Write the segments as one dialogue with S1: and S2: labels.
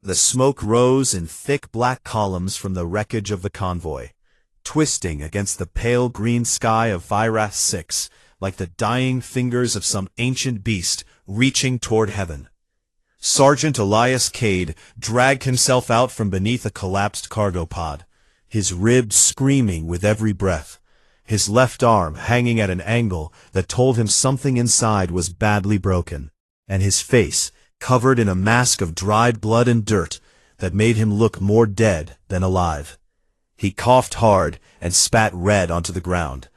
S1: The smoke rose in thick black columns from the wreckage of the convoy, twisting against the pale green sky of Virath 6 like the dying fingers of some ancient beast reaching toward heaven. Sergeant Elias Cade dragged himself out from beneath a collapsed cargo pod, his ribs screaming with every breath, his left arm hanging at an angle that told him something inside was badly broken, and his face covered in a mask of dried blood and dirt that made him look more dead than alive. He coughed hard and spat red onto the ground.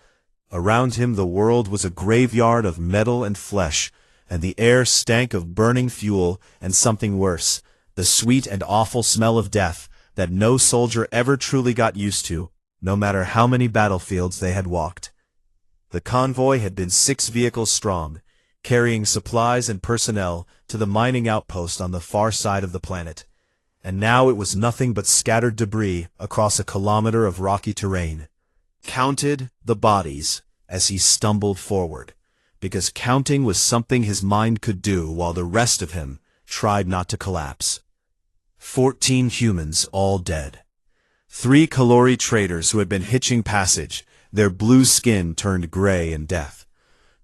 S1: Around him the world was a graveyard of metal and flesh, and the air stank of burning fuel and something worse, the sweet and awful smell of death that no soldier ever truly got used to, no matter how many battlefields they had walked. The convoy had been 6 vehicles strong, carrying supplies and personnel to the mining outpost on the far side of the planet, and now it was nothing but scattered debris across a kilometer of rocky terrain. Counted the bodies as he stumbled forward, because counting was something his mind could do while the rest of him tried not to collapse. 14 humans all dead. 3 Kalori traders who had been hitching passage, their blue skin turned gray in death.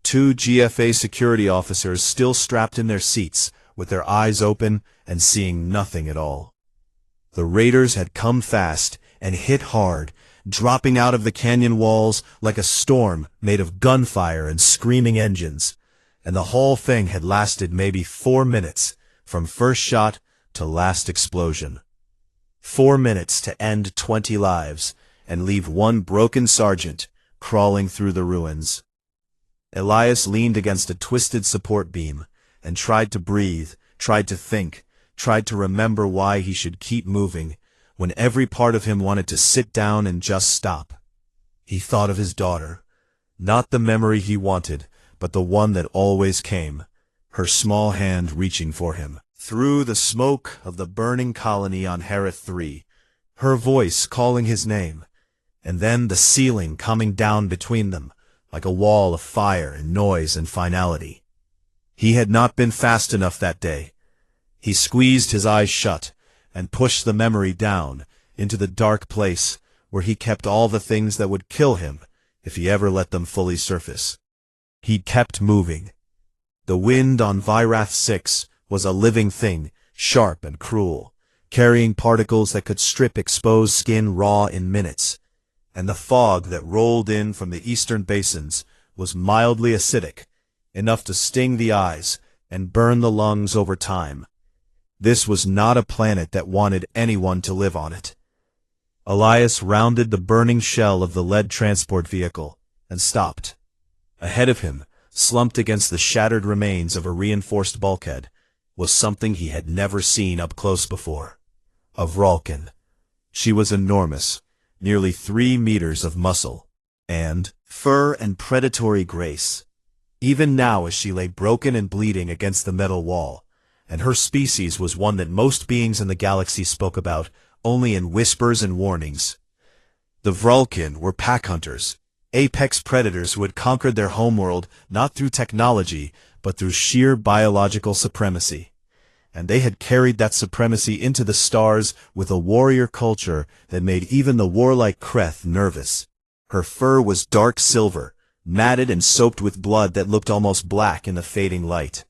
S1: 2 GFA security officers still strapped in their seats, with their eyes open and seeing nothing at all. The raiders had come fast and hit hard, dropping out of the canyon walls like a storm made of gunfire and screaming engines, and the whole thing had lasted maybe 4 minutes, from first shot to last explosion. 4 minutes to end 20 lives and leave 1 broken sergeant crawling through the ruins. Elias leaned against a twisted support beam and tried to breathe, tried to think, tried to remember why he should keep moving, when every part of him wanted to sit down and just stop. He thought of his daughter, not the memory he wanted, but the one that always came, her small hand reaching for him. Through the smoke of the burning colony on Harith 3, her voice calling his name, and then the ceiling coming down between them, like a wall of fire and noise and finality. He had not been fast enough that day. He squeezed his eyes shut and pushed the memory down into the dark place where he kept all the things that would kill him if he ever let them fully surface. He kept moving. The wind on Virath 6 was a living thing, sharp and cruel, carrying particles that could strip exposed skin raw in minutes, and the fog that rolled in from the eastern basins was mildly acidic, enough to sting the eyes and burn the lungs over time. This was not a planet that wanted anyone to live on it. Elias rounded the burning shell of the lead transport vehicle and stopped. Ahead of him, slumped against the shattered remains of a reinforced bulkhead, was something he had never seen up close before. A Vralken. She was enormous, nearly 3 meters of muscle, and fur and predatory grace. Even now as she lay broken and bleeding against the metal wall, and her species was one that most beings in the galaxy spoke about only in whispers and warnings. The Vralken were pack hunters, apex predators who had conquered their homeworld not through technology, but through sheer biological supremacy. And they had carried that supremacy into the stars with a warrior culture that made even the warlike Kreth nervous. Her fur was dark silver, matted and soaked with blood that looked almost black in the fading light.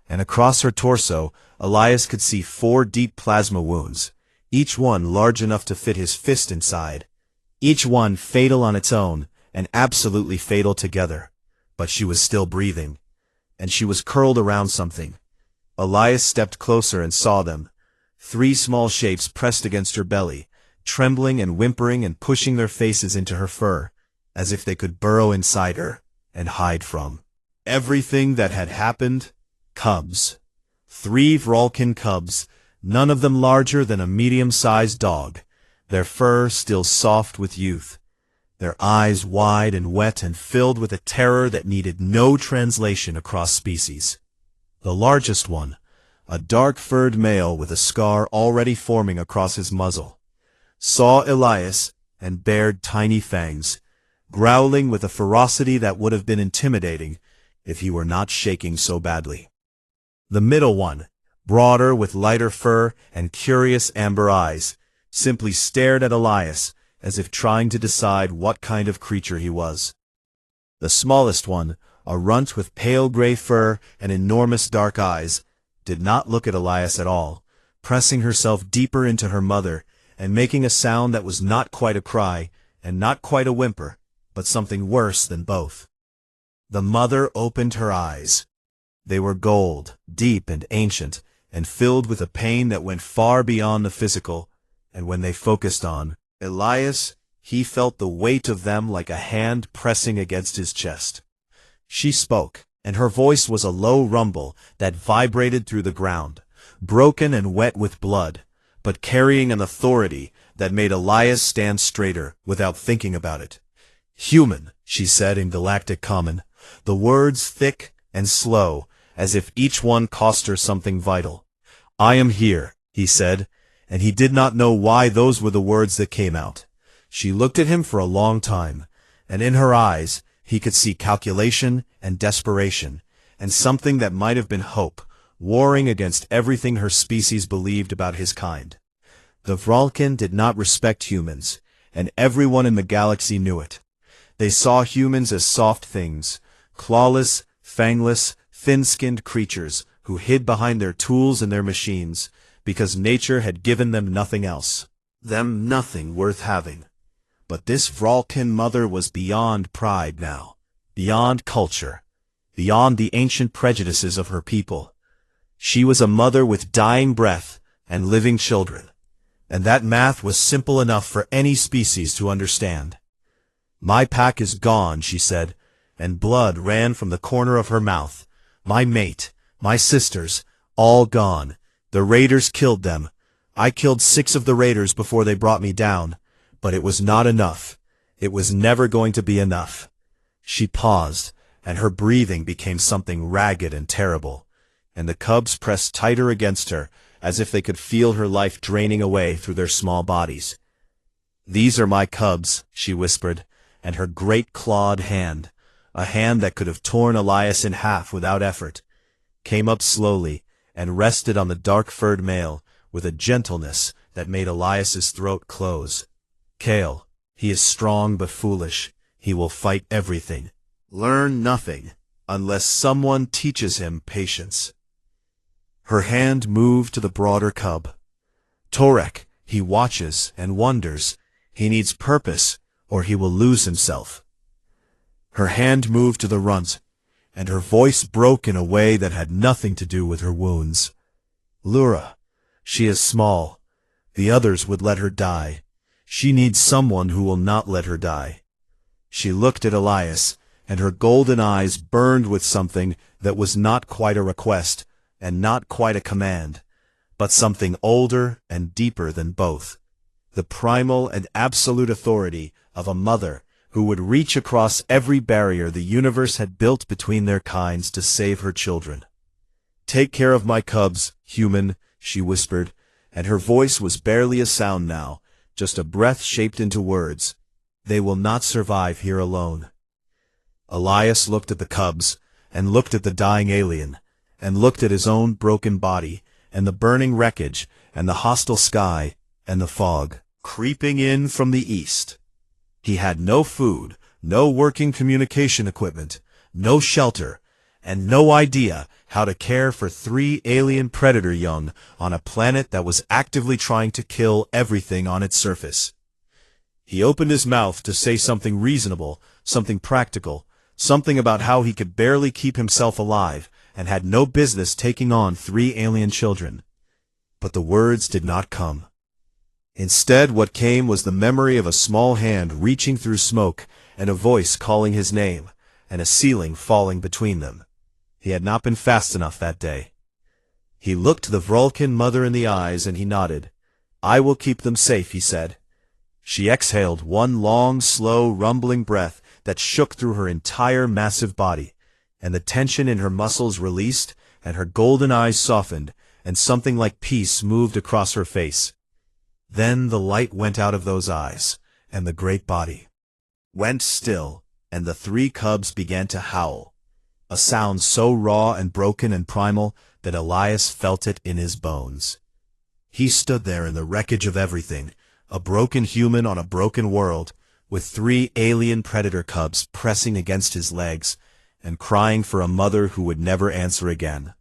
S1: And across her torso, Elias could see 4 deep plasma wounds, each one large enough to fit his fist inside, each one fatal on its own and absolutely fatal together. But she was still breathing, and she was curled around something. Elias stepped closer and saw them, 3 small shapes pressed against her belly, trembling and whimpering and pushing their faces into her fur, as if they could burrow inside her and hide from everything that had happened. Cubs. 3 Vralken cubs, none of them larger than a medium-sized dog, their fur still soft with youth, their eyes wide and wet and filled with a terror that needed no translation across species. The largest one, a dark-furred male with a scar already forming across his muzzle, saw Elias and bared tiny fangs, growling with a ferocity that would have been intimidating if he were not shaking so badly. The middle one, broader with lighter fur and curious amber eyes, simply stared at Elias as if trying to decide what kind of creature he was. The smallest one, a runt with pale gray fur and enormous dark eyes, did not look at Elias at all, pressing herself deeper into her mother and making a sound that was not quite a cry and not quite a whimper, but something worse than both. The mother opened her eyes. They were gold, deep and ancient, and filled with a pain that went far beyond the physical, and when they focused on Elias, he felt the weight of them like a hand pressing against his chest. She spoke, and her voice was a low rumble that vibrated through the ground, broken and wet with blood, but carrying an authority that made Elias stand straighter without thinking about it. "Human," she said in Galactic Common, the words thick and slow, as if each one cost her something vital. "I am here," he said, and he did not know why those were the words that came out. She looked at him for a long time, and in her eyes he could see calculation and desperation, and something that might have been hope, warring against everything her species believed about his kind. The Vralken did not respect humans, and everyone in the galaxy knew it. They saw humans as soft things, clawless, fangless, thin-skinned creatures who hid behind their tools and their machines, because nature had given them nothing else, them nothing worth having. But this Vralken mother was beyond pride now, beyond culture, beyond the ancient prejudices of her people. She was a mother with dying breath and living children, and that math was simple enough for any species to understand. "My pack is gone," she said, and blood ran from the corner of her mouth. "My mate, my sisters, all gone. The raiders killed them. I killed 6 of the raiders before they brought me down. But it was not enough. It was never going to be enough." She paused, and her breathing became something ragged and terrible, and the cubs pressed tighter against her, as if they could feel her life draining away through their small bodies. "These are my cubs," she whispered, and her great clawed hand, a hand that could have torn Elias in half without effort, came up slowly and rested on the dark-furred male with a gentleness that made Elias's throat close. "Kale, he is strong but foolish. He will fight everything. Learn nothing unless someone teaches him patience." Her hand moved to the broader cub. "Torek, he watches and wonders. He needs purpose, or he will lose himself." Her hand moved to the runt, and her voice broke in a way that had nothing to do with her wounds. "Lura, she is small. The others would let her die. She needs someone who will not let her die." She looked at Elias, and her golden eyes burned with something that was not quite a request and not quite a command, but something older and deeper than both. The primal and absolute authority of a mother who would reach across every barrier the universe had built between their kinds to save her children. "Take care of my cubs, human," she whispered, and her voice was barely a sound now, just a breath shaped into words. "They will not survive here alone." Elias looked at the cubs, and looked at the dying alien, and looked at his own broken body, and the burning wreckage, and the hostile sky, and the fog, creeping in from the east. He had no food, no working communication equipment, no shelter, and no idea how to care for 3 alien predator young on a planet that was actively trying to kill everything on its surface. He opened his mouth to say something reasonable, something practical, something about how he could barely keep himself alive and had no business taking on 3 alien children. But the words did not come. Instead, what came was the memory of a small hand reaching through smoke and a voice calling his name, and a ceiling falling between them. He had not been fast enough that day. He looked the Vralken mother in the eyes and he nodded. "I will keep them safe," he said. She exhaled one long, slow, rumbling breath that shook through her entire massive body, and the tension in her muscles released, and her golden eyes softened, and something like peace moved across her face. Then the light went out of those eyes, and the great body went still, and the 3 cubs began to howl, a sound so raw and broken and primal that Elias felt it in his bones. He stood there in the wreckage of everything, a broken human on a broken world, with 3 alien predator cubs pressing against his legs and crying for a mother who would never answer again.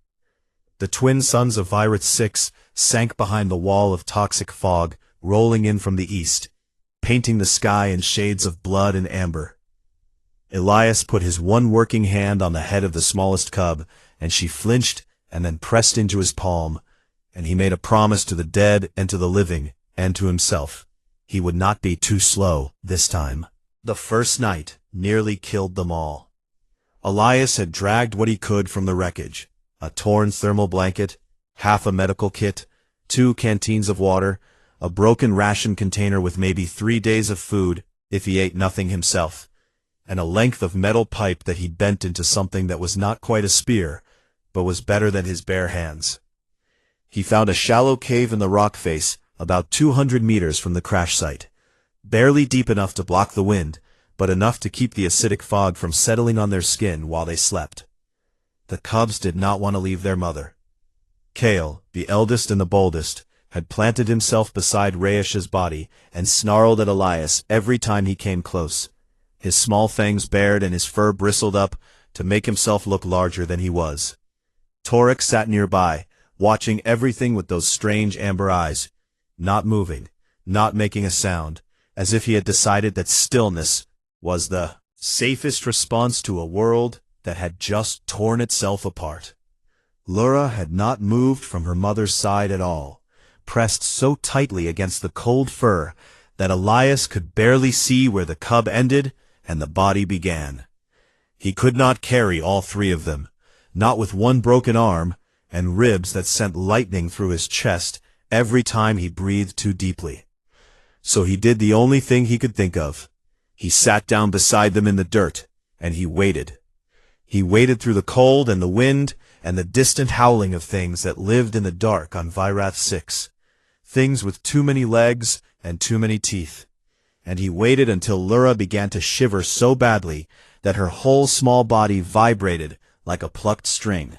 S1: The twin suns of Virus 6 sank behind the wall of toxic fog rolling in from the east, painting the sky in shades of blood and amber. Elias put his one working hand on the head of the smallest cub, and she flinched and then pressed into his palm, and he made a promise to the dead and to the living and to himself. He would not be too slow this time. The first night nearly killed them all. Elias had dragged what he could from the wreckage: a torn thermal blanket, half a medical kit, 2 canteens of water, a broken ration container with maybe 3 days of food if he ate nothing himself, and a length of metal pipe that he bent into something that was not quite a spear, but was better than his bare hands. He found a shallow cave in the rock face about 200 meters from the crash site, barely deep enough to block the wind, but enough to keep the acidic fog from settling on their skin while they slept. The cubs did not want to leave their mother. Kale, the eldest and the boldest, had planted himself beside Reish's body and snarled at Elias every time he came close. His small fangs bared and his fur bristled up to make himself look larger than he was. Torek sat nearby, watching everything with those strange amber eyes, not moving, not making a sound, as if he had decided that stillness was the safest response to a world that had just torn itself apart. Lura had not moved from her mother's side at all, pressed so tightly against the cold fur that Elias could barely see where the cub ended and the body began. He could not carry all 3 of them, not with one broken arm and ribs that sent lightning through his chest every time he breathed too deeply. So he did the only thing he could think of. He sat down beside them in the dirt, and he waited. He waited through the cold and the wind and the distant howling of things that lived in the dark on Virath 6, things with too many legs and too many teeth. And he waited until Lura began to shiver so badly that her whole small body vibrated like a plucked string.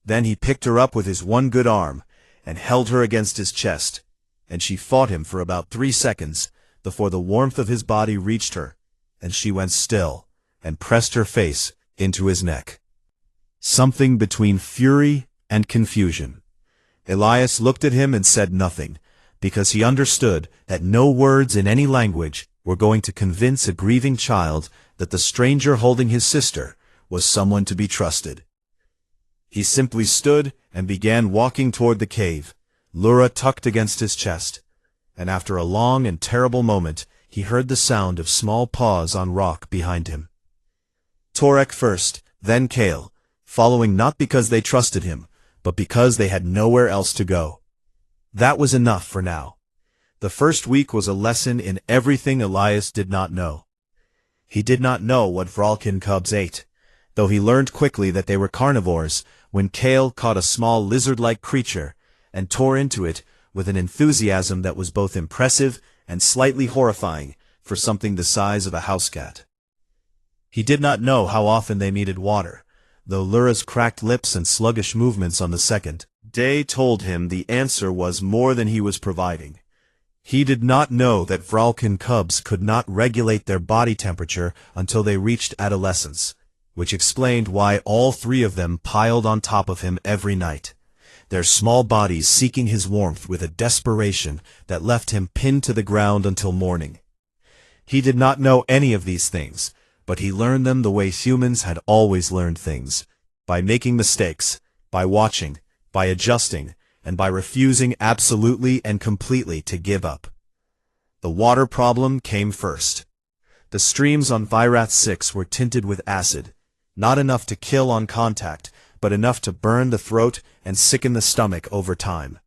S1: Then he picked her up with his one good arm and held her against his chest, and she fought him for about 3 seconds before the warmth of his body reached her, and she went still and pressed her face into his neck. Something between fury and confusion. Elias looked at him and said nothing, because he understood that no words in any language were going to convince a grieving child that the stranger holding his sister was someone to be trusted. He simply stood and began walking toward the cave, Lura tucked against his chest, and after a long and terrible moment he heard the sound of small paws on rock behind him. Torek first, then Kale, following not because they trusted him, but because they had nowhere else to go. That was enough for now. The first week was a lesson in everything Elias did not know. He did not know what Vralkin cubs ate, though he learned quickly that they were carnivores when Kale caught a small lizard-like creature and tore into it with an enthusiasm that was both impressive and slightly horrifying for something the size of a house cat. He did not know how often they needed water, though Lura's cracked lips and sluggish movements on the second day told him the answer was more than he was providing. He did not know that Vralkin cubs could not regulate their body temperature until they reached adolescence, which explained why all 3 of them piled on top of him every night, their small bodies seeking his warmth with a desperation that left him pinned to the ground until morning. He did not know any of these things, but he learned them the way humans had always learned things, by making mistakes, by watching, by adjusting, and by refusing absolutely and completely to give up. The water problem came first. The streams on Virath 6 were tinted with acid, not enough to kill on contact, but enough to burn the throat and sicken the stomach over time.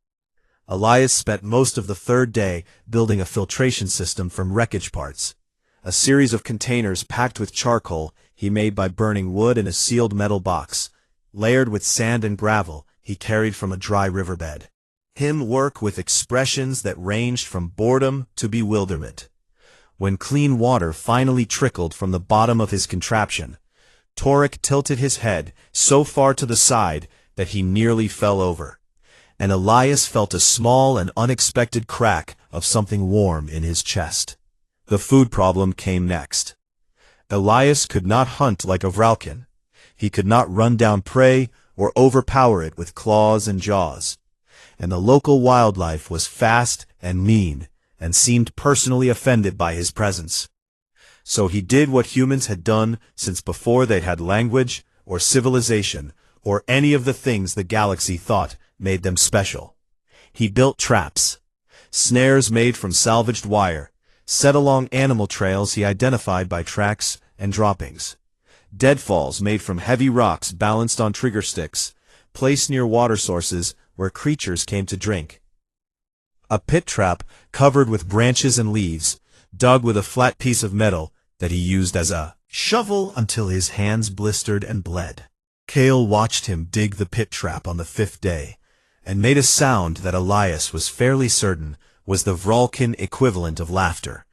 S1: Elias spent most of the 3rd day building a filtration system from wreckage parts, a series of containers packed with charcoal he made by burning wood in a sealed metal box, layered with sand and gravel he carried from a dry riverbed. Him work with expressions that ranged from boredom to bewilderment. When clean water finally trickled from the bottom of his contraption, Torek tilted his head so far to the side that he nearly fell over, and Elias felt a small and unexpected crack of something warm in his chest. The food problem came next. Elias could not hunt like a Vralkin. He could not run down prey or overpower it with claws and jaws. And the local wildlife was fast and mean, and seemed personally offended by his presence. So he did what humans had done since before they had language or civilization or any of the things the galaxy thought made them special. He built traps, snares made from salvaged wire, set along animal trails he identified by tracks and droppings, deadfalls made from heavy rocks balanced on trigger sticks, placed near water sources where creatures came to drink. A pit trap covered with branches and leaves, dug with a flat piece of metal that he used as a shovel until his hands blistered and bled. Kale watched him dig the pit trap on the 5th day, and made a sound that Elias was fairly certain was the Vralkin equivalent of laughter,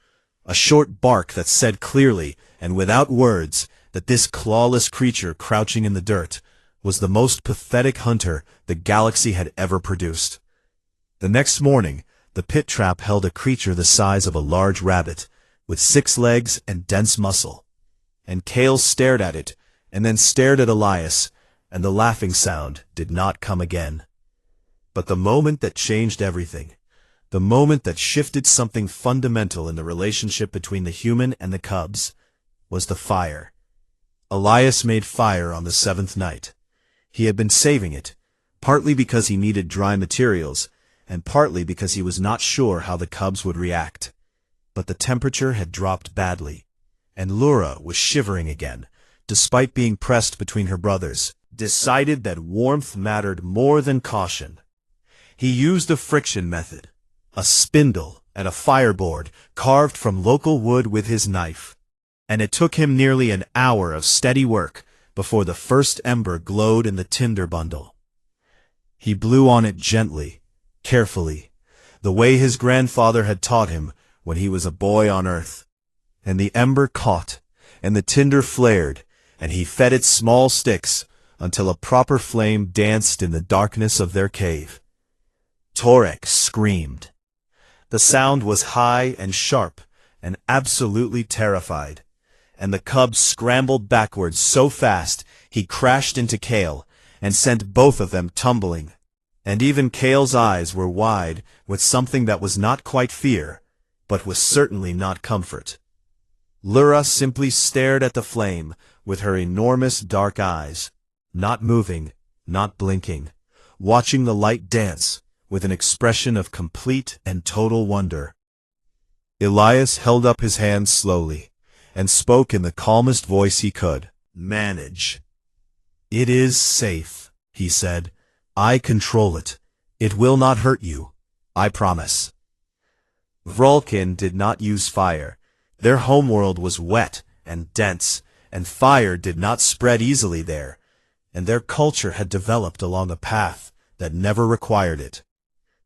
S1: a short bark that said clearly and without words that this clawless creature crouching in the dirt was the most pathetic hunter the galaxy had ever produced. The next morning, the pit trap held a creature the size of a large rabbit, with 6 legs and dense muscle, and Kale stared at it, and then stared at Elias, and the laughing sound did not come again. But the moment that changed everything, the moment that shifted something fundamental in the relationship between the human and the cubs, was the fire. Elias made fire on the 7th night. He had been saving it, partly because he needed dry materials, and partly because he was not sure how the cubs would react. But the temperature had dropped badly, and Lura was shivering again, despite being pressed between her brothers, decided that warmth mattered more than caution. He used the friction method, a spindle and a fireboard carved from local wood with his knife, and it took him nearly an hour of steady work before the first ember glowed in the tinder bundle. He blew on it gently, carefully, the way his grandfather had taught him when he was a boy on Earth, and the ember caught, and the tinder flared, and he fed it small sticks until a proper flame danced in the darkness of their cave. Torek screamed. The sound was high and sharp and absolutely terrified, and the cub scrambled backwards so fast he crashed into Kale and sent both of them tumbling, and even Kale's eyes were wide with something that was not quite fear, but was certainly not comfort. Lura simply stared at the flame with her enormous dark eyes, not moving, not blinking, watching the light dance with an expression of complete and total wonder. Elias held up his hands slowly and spoke in the calmest voice he could. "Manage. It is safe," he said. "I control it. It will not hurt you. I promise." Vralkin did not use fire. Their homeworld was wet and dense, and fire did not spread easily there, and their culture had developed along a path that never required it.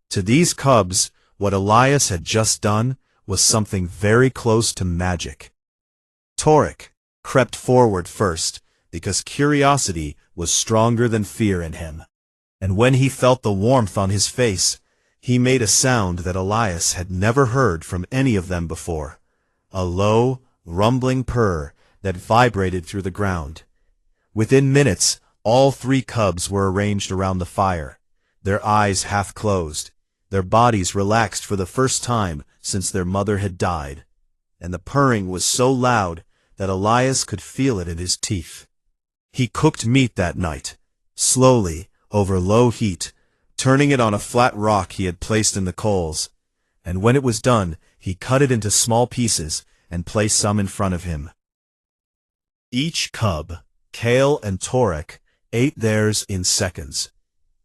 S1: To these cubs, what Elias had just done was something very close to magic. Torek crept forward first, because curiosity was stronger than fear in him, and when he felt the warmth on his face, he made a sound that Elias had never heard from any of them before, a low, rumbling purr that vibrated through the ground. Within minutes, all 3 cubs were arranged around the fire, their eyes half closed, their bodies relaxed for the first time since their mother had died, and the purring was so loud that Elias could feel it in his teeth. He cooked meat that night, slowly, over low heat, turning it on a flat rock he had placed in the coals, and when it was done, he cut it into small pieces and placed some in front of him. Each cub, Kale and Torek, ate theirs in seconds.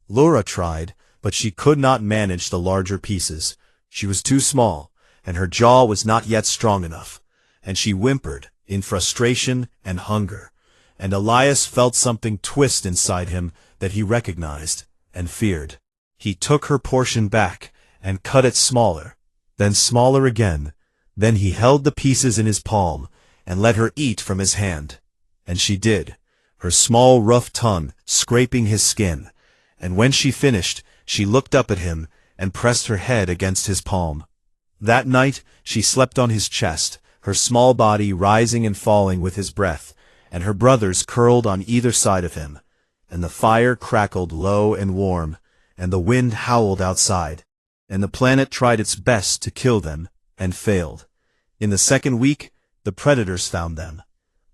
S1: Lura tried, but she could not manage the larger pieces. She was too small, and her jaw was not yet strong enough, and she whimpered in frustration and hunger, and Elias felt something twist inside him that he recognized and feared. He took her portion back and cut it smaller, then smaller again. Then he held the pieces in his palm and let her eat from his hand, and she did, her small rough tongue scraping his skin, and when she finished, she looked up at him and pressed her head against his palm. That night, she slept on his chest, her small body rising and falling with his breath, and her brothers curled on either side of him, and the fire crackled low and warm, and the wind howled outside, and the planet tried its best to kill them, and failed. In the second week, the predators found them.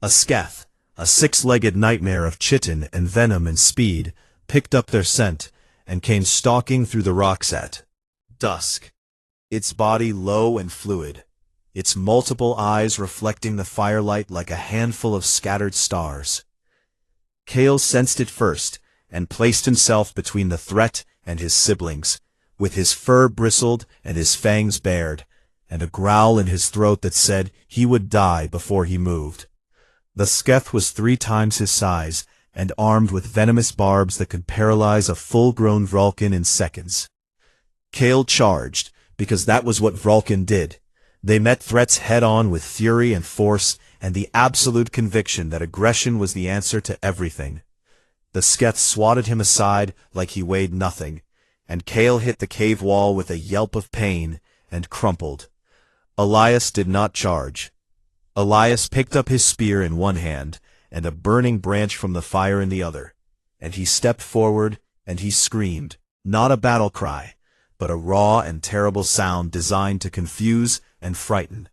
S1: A Sketh, a six-legged nightmare of chitin and venom and speed, picked up their scent, and came stalking through the rocks at dusk. Its body low and fluid, its multiple eyes reflecting the firelight like a handful of scattered stars. Kale sensed it first, and placed himself between the threat and his siblings, with his fur bristled and his fangs bared, and a growl in his throat that said he would die before he moved. The Sketh was 3 times his size, and armed with venomous barbs that could paralyze a full-grown Vulcan in seconds. Kale charged, because that was what Vulcan did. They met threats head-on with fury and force, and the absolute conviction that aggression was the answer to everything. The Sketh swatted him aside like he weighed nothing, and Kale hit the cave wall with a yelp of pain, and crumpled. Elias did not charge. Elias picked up his spear in one hand, and a burning branch from the fire in the other, and he stepped forward, and he screamed, not a battle cry, but a raw and terrible sound designed to confuse and frighten,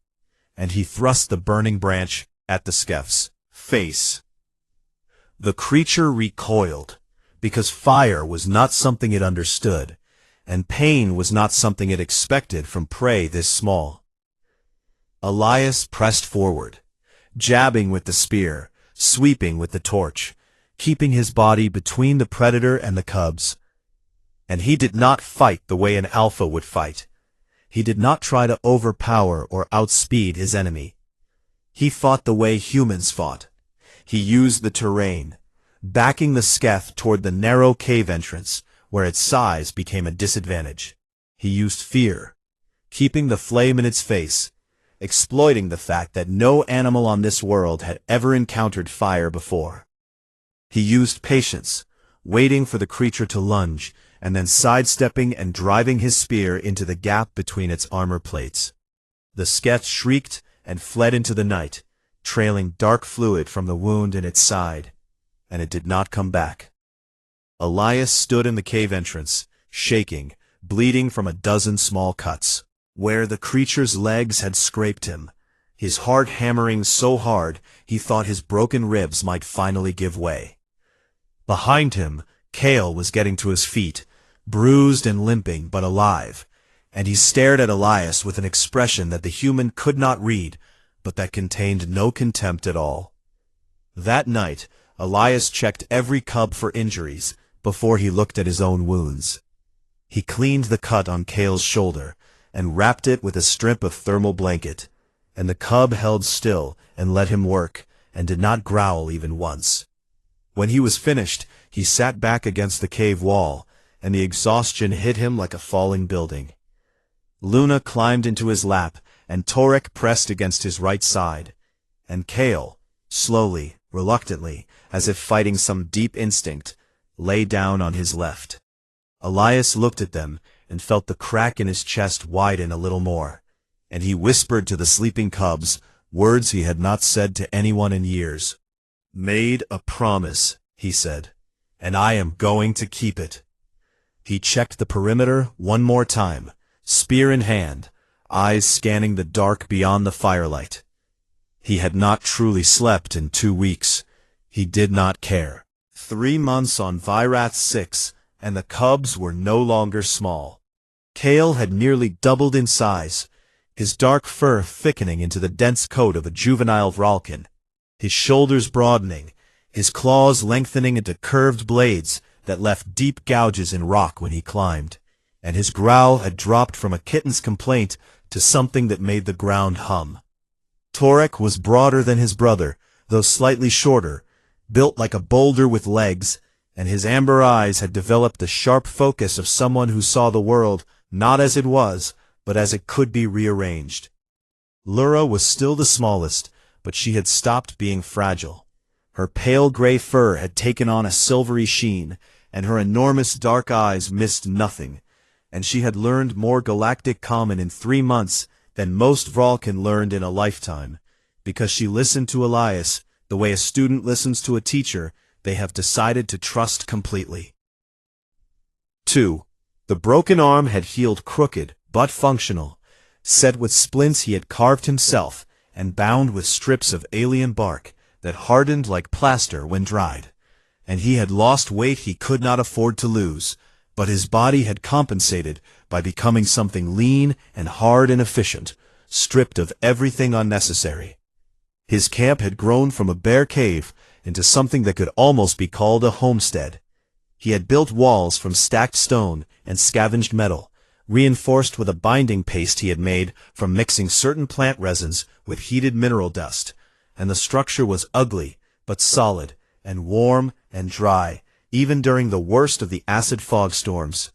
S1: and he thrust the burning branch at the Sketh's face. The creature recoiled, because fire was not something it understood, and pain was not something it expected from prey this small. Elias pressed forward, jabbing with the spear, sweeping with the torch, keeping his body between the predator and the cubs. And he did not fight the way an alpha would fight. He did not try to overpower or outspeed his enemy. He fought the way humans fought. He used the terrain, backing the Sketh toward the narrow cave entrance, where its size became a disadvantage. He used fear, keeping the flame in its face, exploiting the fact that no animal on this world had ever encountered fire before. He used patience, waiting for the creature to lunge, and then sidestepping and driving his spear into the gap between its armor plates. The Sketh shrieked and fled into the night, trailing dark fluid from the wound in its side, and it did not come back. Elias stood in the cave entrance, shaking, bleeding from a dozen small cuts, where the creature's legs had scraped him, his heart hammering so hard he thought his broken ribs might finally give way. Behind him, Kale was getting to his feet, bruised and limping but alive, and he stared at Elias with an expression that the human could not read, but that contained no contempt at all. That night, Elias checked every cub for injuries before he looked at his own wounds. He cleaned the cut on Kale's shoulder and wrapped it with a strip of thermal blanket, and the cub held still and let him work, and did not growl even once. When he was finished, he sat back against the cave wall, and the exhaustion hit him like a falling building. Luna climbed into his lap, and Torek pressed against his right side, and Kale, slowly, reluctantly, as if fighting some deep instinct, lay down on his left. Elias looked at them, and felt the crack in his chest widen a little more, and he whispered to the sleeping cubs words he had not said to anyone in years. "Made a promise," he said, "and I am going to keep it." He checked the perimeter one more time, spear in hand, eyes scanning the dark beyond the firelight. He had not truly slept in 2 weeks. He did not care. 3 months on Vyrath 6, and the cubs were no longer small. Kale had nearly doubled in size, his dark fur thickening into the dense coat of a juvenile Vralkin, his shoulders broadening, his claws lengthening into curved blades that left deep gouges in rock when he climbed, and his growl had dropped from a kitten's complaint to something that made the ground hum. Torek was broader than his brother, though slightly shorter, built like a boulder with legs, and his amber eyes had developed the sharp focus of someone who saw the world not as it was, but as it could be rearranged. Lura was still the smallest, but she had stopped being fragile. Her pale gray fur had taken on a silvery sheen, and her enormous dark eyes missed nothing, and she had learned more Galactic Common in 3 months than most Vulcan learned in a lifetime. Because she listened to Elias the way a student listens to a teacher, they have decided to trust completely. 2. The broken arm had healed crooked, but functional, set with splints he had carved himself, and bound with strips of alien bark that hardened like plaster when dried. And he had lost weight he could not afford to lose, but his body had compensated by becoming something lean and hard and efficient, stripped of everything unnecessary. His camp had grown from a bare cave into something that could almost be called a homestead. He had built walls from stacked stone and scavenged metal, reinforced with a binding paste he had made from mixing certain plant resins with heated mineral dust, and the structure was ugly, but solid, and warm and dry, even during the worst of the acid fog storms.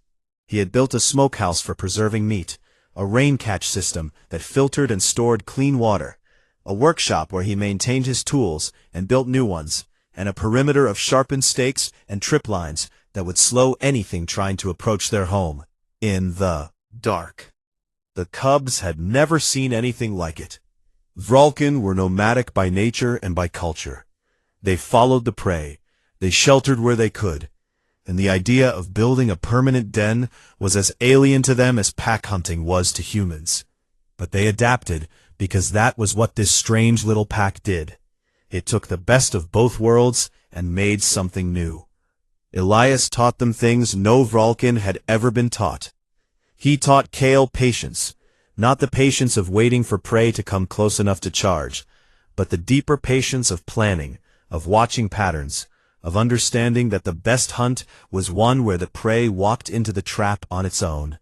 S1: He had built a smokehouse for preserving meat, a rain-catch system that filtered and stored clean water, a workshop where he maintained his tools and built new ones, and a perimeter of sharpened stakes and trip lines that would slow anything trying to approach their home in the dark. The cubs had never seen anything like it. Vulcan were nomadic by nature and by culture. They followed the prey, they sheltered where they could, and the idea of building a permanent den was as alien to them as pack hunting was to humans. But they adapted, because that was what this strange little pack did. It took the best of both worlds and made something new. Elias taught them things no Vulcan had ever been taught. He taught Kale patience, not the patience of waiting for prey to come close enough to charge, but the deeper patience of planning, of watching patterns, of understanding that the best hunt was one where the prey walked into the trap on its own.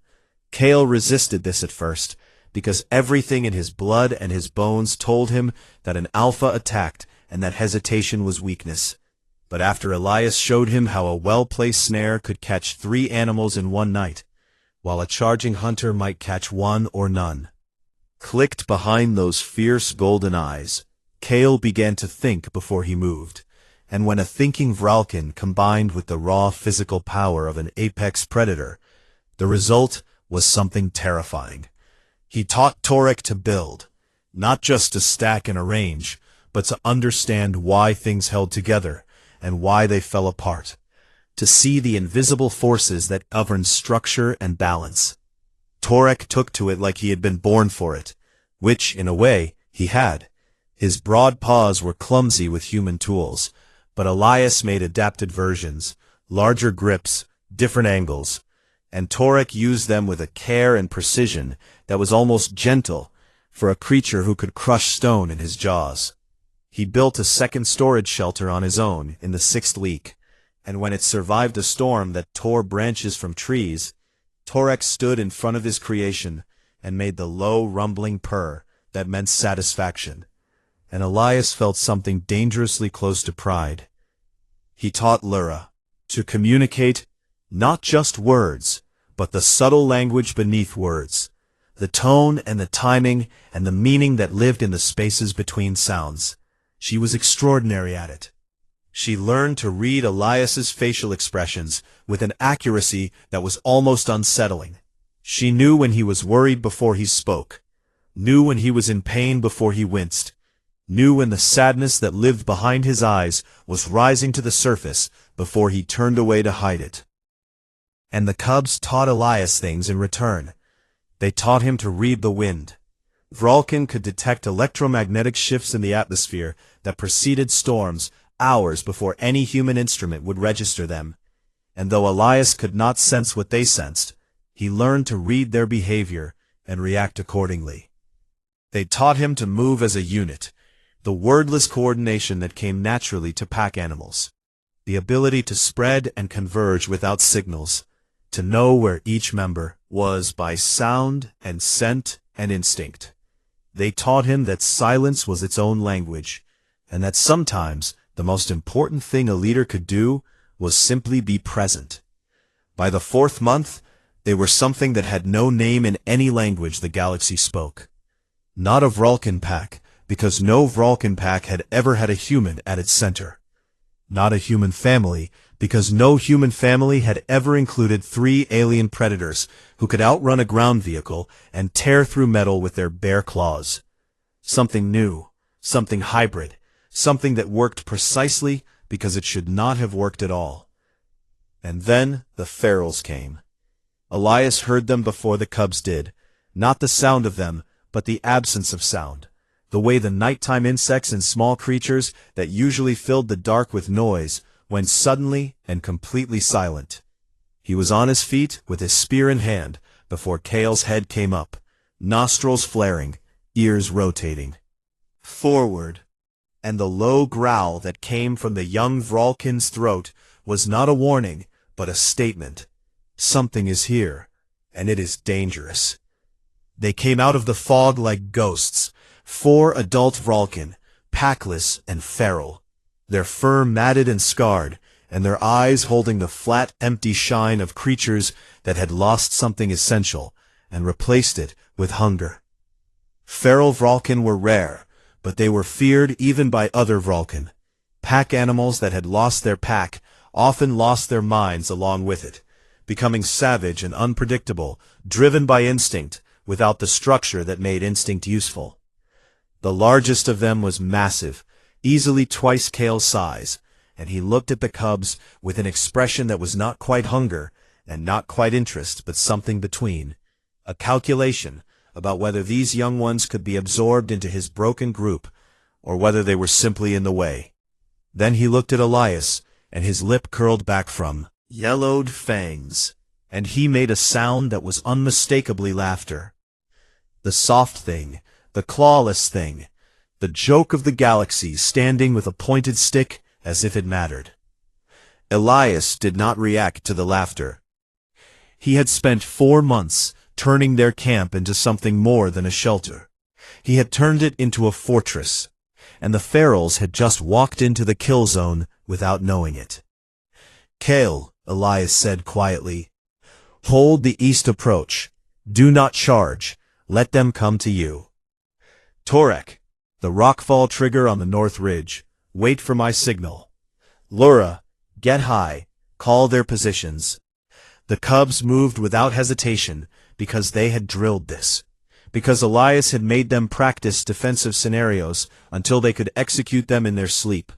S1: Kale resisted this at first, because everything in his blood and his bones told him that an alpha attacked and that hesitation was weakness. But after Elias showed him how a well-placed snare could catch 3 animals in one night, while a charging hunter might catch 1 or none, clicked behind those fierce golden eyes, Kale began to think before he moved, and when a thinking Vulcan combined with the raw physical power of an apex predator, the result was something terrifying. He taught Torek to build, not just to stack and arrange, but to understand why things held together and why they fell apart, to see the invisible forces that govern structure and balance. Torek took to it like he had been born for it, which, in a way, he had. His broad paws were clumsy with human tools, but Elias made adapted versions, larger grips, different angles, and Torek used them with a care and precision that was almost gentle for a creature who could crush stone in his jaws. He built a second storage shelter on his own in the 6th week, and when it survived a storm that tore branches from trees, Torek stood in front of his creation and made the low, rumbling purr that meant satisfaction, and Elias felt something dangerously close to pride. He taught Lyra to communicate not just words, but the subtle language beneath words, the tone and the timing and the meaning that lived in the spaces between sounds. She was extraordinary at it. She learned to read Elias's facial expressions with an accuracy that was almost unsettling. She knew when he was worried before he spoke, knew when he was in pain before he winced, knew when the sadness that lived behind his eyes was rising to the surface before he turned away to hide it. And the cubs taught Elias things in return. They taught him to read the wind. Vulcan could detect electromagnetic shifts in the atmosphere that preceded storms hours before any human instrument would register them, and though Elias could not sense what they sensed, he learned to read their behavior and react accordingly. They taught him to move as a unit, the wordless coordination that came naturally to pack animals, the ability to spread and converge without signals, to know where each member was by sound and scent and instinct. They taught him that silence was its own language, and that sometimes the most important thing a leader could do was simply be present. By the 4th month, they were something that had no name in any language the galaxy spoke. Not a Vulcan pack, because no Vulcan pack had ever had a human at its center. Not a human family, because no human family had ever included 3 alien predators who could outrun a ground vehicle and tear through metal with their bare claws. Something new, something hybrid, something that worked precisely because it should not have worked at all. And then the ferals came. Elias heard them before the cubs did, not the sound of them, but the absence of sound, the way the nighttime insects and small creatures that usually filled the dark with noise went suddenly and completely silent. He was on his feet with his spear in hand before Kale's head came up, nostrils flaring, ears rotating. Forward. And the low growl that came from the young Vralkin's throat was not a warning, but a statement. Something is here, and it is dangerous. They came out of the fog like ghosts, 4 adult Vralkin, packless and feral, their fur matted and scarred, and their eyes holding the flat, empty shine of creatures that had lost something essential and replaced it with hunger. Feral Vralkin were rare, but they were feared even by other Vralkin. Pack animals that had lost their pack often lost their minds along with it, becoming savage and unpredictable, driven by instinct, without the structure that made instinct useful. The largest of them was massive, easily twice Kale's size, and he looked at the cubs with an expression that was not quite hunger and not quite interest, but something between, a calculation about whether these young ones could be absorbed into his broken group, or whether they were simply in the way. Then he looked at Elias, and his lip curled back from yellowed fangs, and he made a sound that was unmistakably laughter. The soft thing, the clawless thing, the joke of the galaxies standing with a pointed stick as if it mattered. Elias did not react to the laughter. He had spent 4 months turning their camp into something more than a shelter. He had turned it into a fortress, and the ferals had just walked into the kill zone without knowing it. Kale, Elias said quietly, hold the east approach. Do not charge. Let them come to you. Torek, the rockfall trigger on the north ridge, wait for my signal. Lura, get high. Call their positions. The cubs moved without hesitation, because they had drilled this, because Elias had made them practice defensive scenarios until they could execute them in their sleep,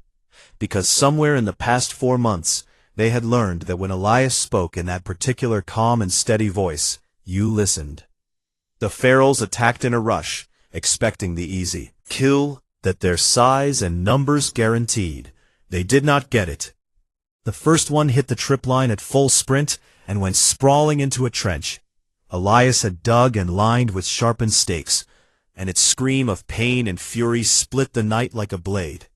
S1: because somewhere in the past 4 months they had learned that when Elias spoke in that particular calm and steady voice, you listened. The ferals attacked in a rush, expecting the easy kill that their size and numbers guaranteed. They did not get it. The first one hit the trip line at full sprint and went sprawling into a trench. Elias had dug and lined with sharpened stakes, and its scream of pain and fury split the night like a blade.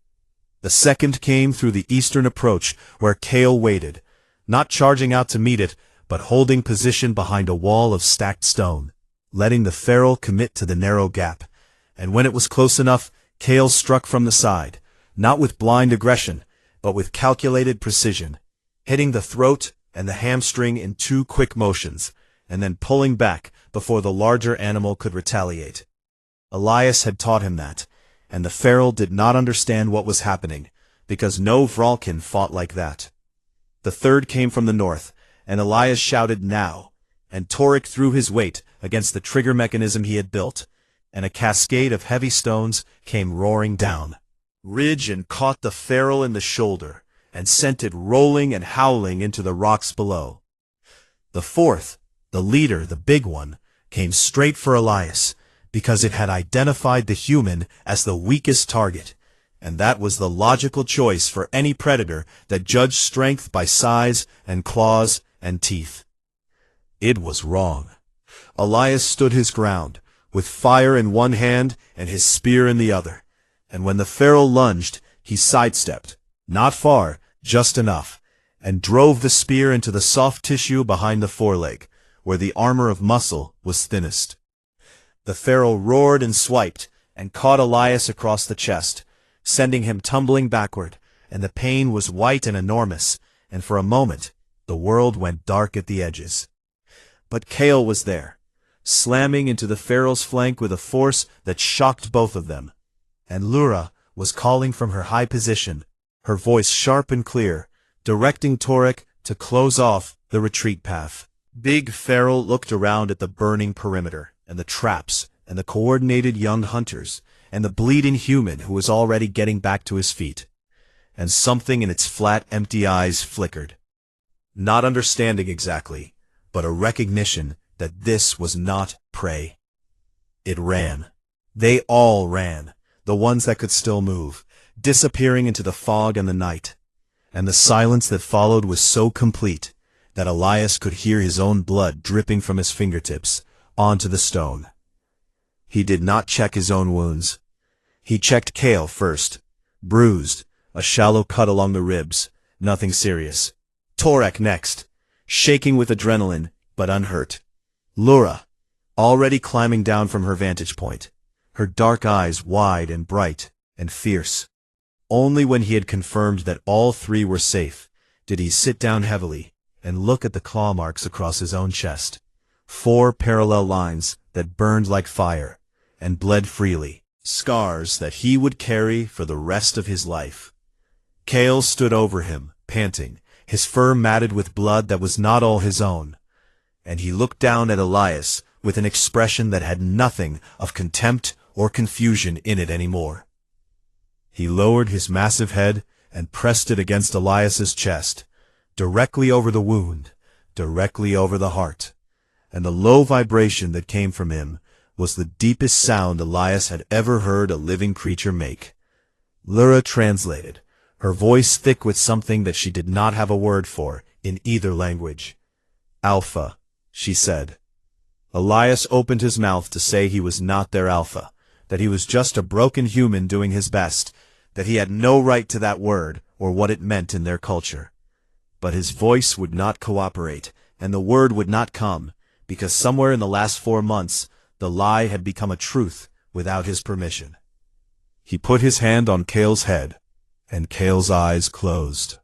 S1: The second came through the eastern approach, where Kale waited, not charging out to meet it, but holding position behind a wall of stacked stone, letting the feral commit to the narrow gap. And when it was close enough, Kale struck from the side, not with blind aggression, but with calculated precision, hitting the throat and the hamstring in 2 quick motions, and then pulling back before the larger animal could retaliate. Elias had taught him that, and the feral did not understand what was happening, because no Vralkin fought like that. The third came from the north, and Elias shouted now, and Torek threw his weight against the trigger mechanism he had built, and a cascade of heavy stones came roaring down ridge and caught the feral in the shoulder, and sent it rolling and howling into the rocks below. The fourth, the leader, the big one, came straight for Elias, because it had identified the human as the weakest target, and that was the logical choice for any predator that judged strength by size and claws and teeth. It was wrong. Elias stood his ground, with fire in one hand and his spear in the other, and when the feral lunged, he sidestepped, not far, just enough, and drove the spear into the soft tissue behind the foreleg, where the armor of muscle was thinnest. The feral roared and swiped, and caught Elias across the chest, sending him tumbling backward, and the pain was white and enormous, and for a moment the world went dark at the edges. But Kale was there, slamming into the feral's flank with a force that shocked both of them, and Lura was calling from her high position, her voice sharp and clear, directing Torek to close off the retreat path. Big Feral looked around at the burning perimeter, and the traps, and the coordinated young hunters, and the bleeding human who was already getting back to his feet. And something in its flat, empty eyes flickered. Not understanding exactly, but a recognition that this was not prey. It ran. They all ran, the ones that could still move, disappearing into the fog and the night. And the silence that followed was so complete that Elias could hear his own blood dripping from his fingertips onto the stone. He did not check his own wounds. He checked Kale first. Bruised, a shallow cut along the ribs, nothing serious. Torek next, shaking with adrenaline, but unhurt. Lura, already climbing down from her vantage point, her dark eyes wide and bright and fierce. Only when he had confirmed that all three were safe did he sit down heavily and look at the claw marks across his own chest. 4 parallel lines that burned like fire and bled freely, scars that he would carry for the rest of his life. Kale stood over him, panting, his fur matted with blood that was not all his own, and he looked down at Elias with an expression that had nothing of contempt or confusion in it anymore. He lowered his massive head and pressed it against Elias's chest, directly over the wound, directly over the heart, and the low vibration that came from him was the deepest sound Elias had ever heard a living creature make. Lura translated, her voice thick with something that she did not have a word for in either language. "Alpha," she said. Elias opened his mouth to say he was not their alpha, that he was just a broken human doing his best, that he had no right to that word or what it meant in their culture. But his voice would not cooperate, and the word would not come, because somewhere in the last 4 months the lie had become a truth without his permission. He put his hand on Kale's head, and Kale's eyes closed.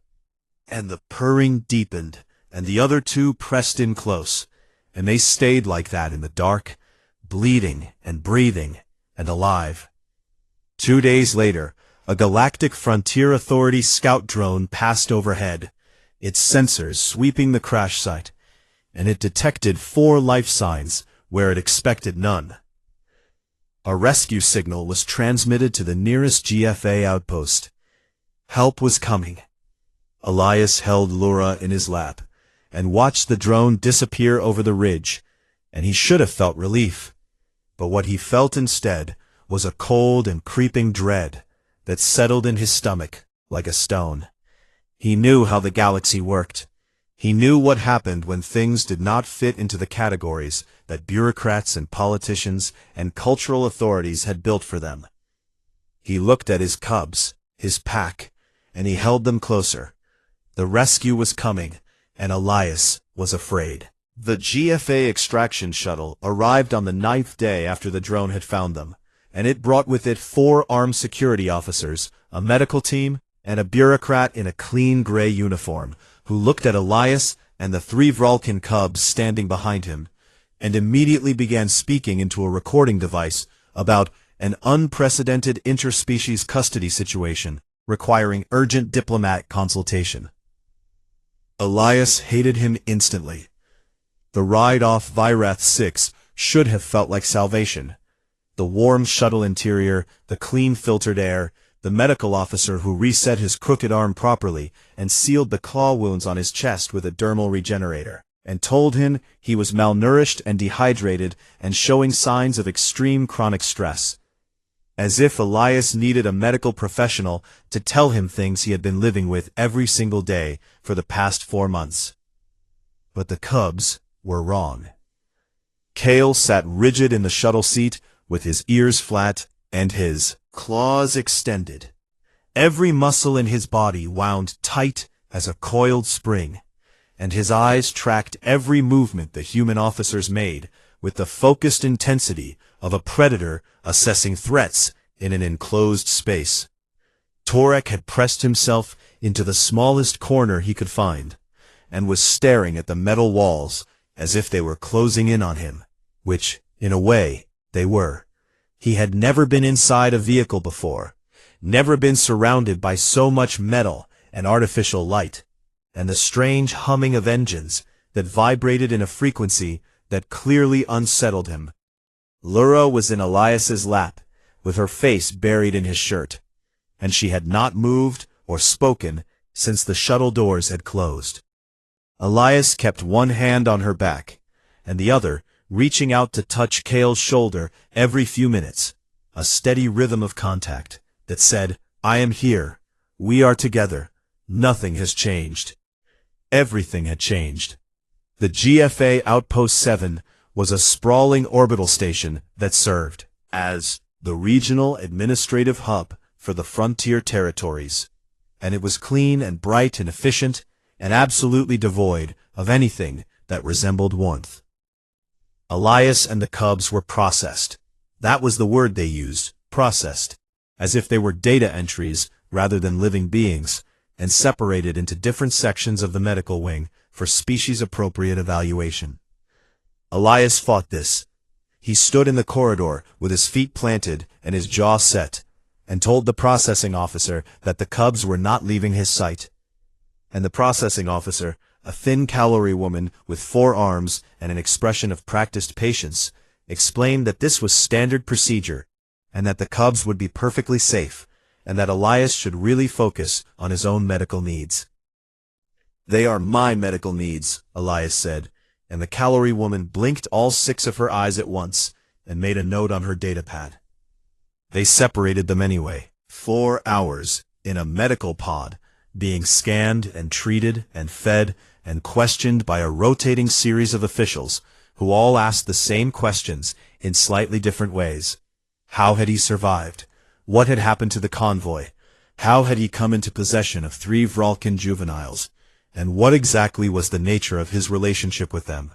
S1: And the purring deepened, and the other two pressed in close, and they stayed like that in the dark, bleeding and breathing and alive. 2 days later, a Galactic Frontier Authority scout drone passed overhead, its sensors sweeping the crash site, and it detected 4 life signs where it expected none. A rescue signal was transmitted to the nearest GFA outpost. Help was coming. Elias held Lura in his lap and watched the drone disappear over the ridge, and he should have felt relief. But what he felt instead was a cold and creeping dread that settled in his stomach like a stone. He knew how the galaxy worked. He knew what happened when things did not fit into the categories that bureaucrats and politicians and cultural authorities had built for them. He looked at his cubs, his pack, and he held them closer. The rescue was coming, and Elias was afraid. The GFA extraction shuttle arrived on the 9th day after the drone had found them, and it brought with it 4 armed security officers, a medical team, and a bureaucrat in a clean gray uniform, who looked at Elias and the 3 Vralkin cubs standing behind him, and immediately began speaking into a recording device about an unprecedented interspecies custody situation requiring urgent diplomatic consultation. Elias hated him instantly. The ride off Vyrath 6 should have felt like salvation. The warm shuttle interior, the clean filtered air, the medical officer who reset his crooked arm properly and sealed the claw wounds on his chest with a dermal regenerator, and told him he was malnourished and dehydrated and showing signs of extreme chronic stress. As if Elias needed a medical professional to tell him things he had been living with every single day for the past 4 months. But the cubs were wrong. Kale sat rigid in the shuttle seat with his ears flat and his claws extended. Every muscle in his body wound tight as a coiled spring, and his eyes tracked every movement the human officers made with the focused intensity of a predator assessing threats in an enclosed space. Torek had pressed himself into the smallest corner he could find, and was staring at the metal walls as if they were closing in on him, which, in a way, they were. He had never been inside a vehicle before, never been surrounded by so much metal and artificial light. and the strange humming of engines that vibrated in a frequency that clearly unsettled him. Lura was in Elias's lap, with her face buried in his shirt, and she had not moved or spoken since the shuttle doors had closed. Elias kept one hand on her back, and the other reaching out to touch Kale's shoulder every few minutes, a steady rhythm of contact that said, "I am here. We are together. Nothing has changed." Everything had changed. The GFA Outpost 7 was a sprawling orbital station that served as the regional administrative hub for the frontier territories, and it was clean and bright and efficient and absolutely devoid of anything that resembled warmth. Elias and the Cubs were processed. That was the word they used, processed, as if they were data entries rather than living beings, and separated into different sections of the medical wing for species-appropriate evaluation. Elias fought this. He stood in the corridor with his feet planted and his jaw set, and told the processing officer that the Cubs were not leaving his sight. And the processing officer, a thin cavalry woman with 4 arms and an expression of practiced patience, explained that this was standard procedure, and that the Cubs would be perfectly safe, and that Elias should really focus on his own medical needs. "They are my medical needs," Elias said, and the cavalry woman blinked all 6 of her eyes at once and made a note on her datapad. They separated them anyway. 4 hours in a medical pod, being scanned and treated and fed and questioned by a rotating series of officials who all asked the same questions in slightly different ways. How had he survived? What had happened to the convoy? How had he come into possession of 3 Vralkin juveniles? And what exactly was the nature of his relationship with them?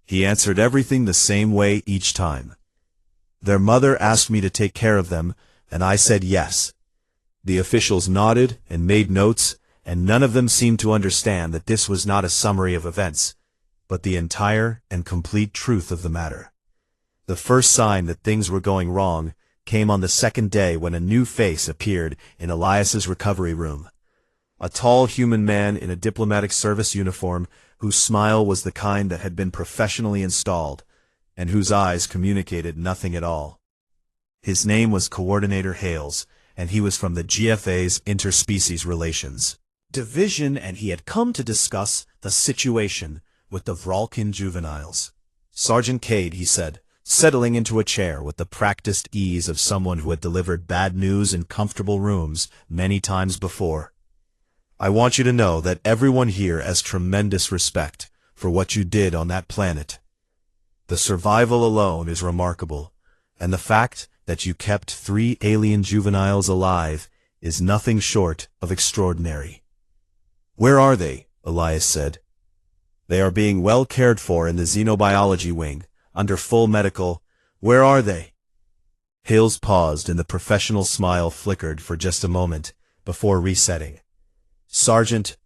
S1: He answered everything the same way each time. "Their mother asked me to take care of them, and I said yes." The officials nodded and made notes, and none of them seemed to understand that this was not a summary of events, but the entire and complete truth of the matter. The first sign that things were going wrong came on the second day when a new face appeared in Elias's recovery room. A tall human man in a diplomatic service uniform whose smile was the kind that had been professionally installed, and whose eyes communicated nothing at all. His name was Coordinator Hales, and he was from the GFA's Interspecies Relations Division, and he had come to discuss the situation with the Vralkin juveniles. "Sergeant Cade," he said, settling into a chair with the practiced ease of someone who had delivered bad news in comfortable rooms many times before. "I want you to know that everyone here has tremendous respect for what you did on that planet. The survival alone is remarkable, and the fact that you kept 3 alien juveniles alive is nothing short of extraordinary." "Where are they?" Elias said. "They are being well cared for in the xenobiology wing, under full medical." "Where are they?" Hales paused, and the professional smile flickered for just a moment before resetting. "Sergeant,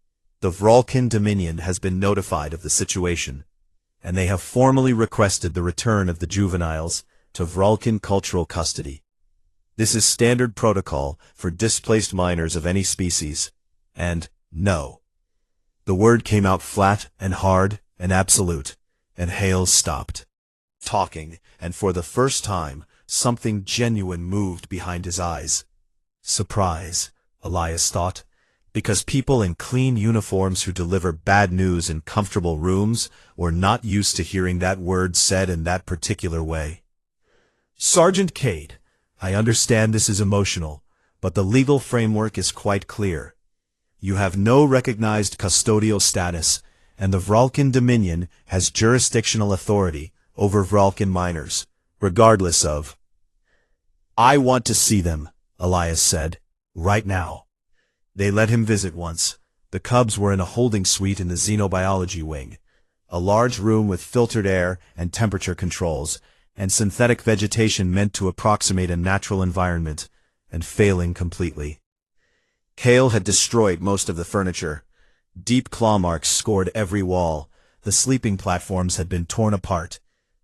S1: the Vralkin Dominion has been notified of the situation, and they have formally requested the return of the juveniles to Vralkin cultural custody. This is standard protocol for displaced minors of any species, and no." The word came out flat and hard and absolute, and Hales stopped talking, and for the first time, something genuine moved behind his eyes. Surprise, Elias thought, because people in clean uniforms who deliver bad news in comfortable rooms were not used to hearing that word said in that particular way. "Sergeant Cade, I understand this is emotional, but the legal framework is quite clear. You have no recognized custodial status, and the Vralkin Dominion has jurisdictional authority over Vralkin minors, regardless of—" "I want to see them," Elias said, "right now." They let him visit once. The Cubs were in a holding suite in the xenobiology wing, a large room with filtered air and temperature controls, and synthetic vegetation meant to approximate a natural environment, and failing completely. Kale had destroyed most of the furniture. Deep claw marks scored every wall. The sleeping platforms had been torn apart,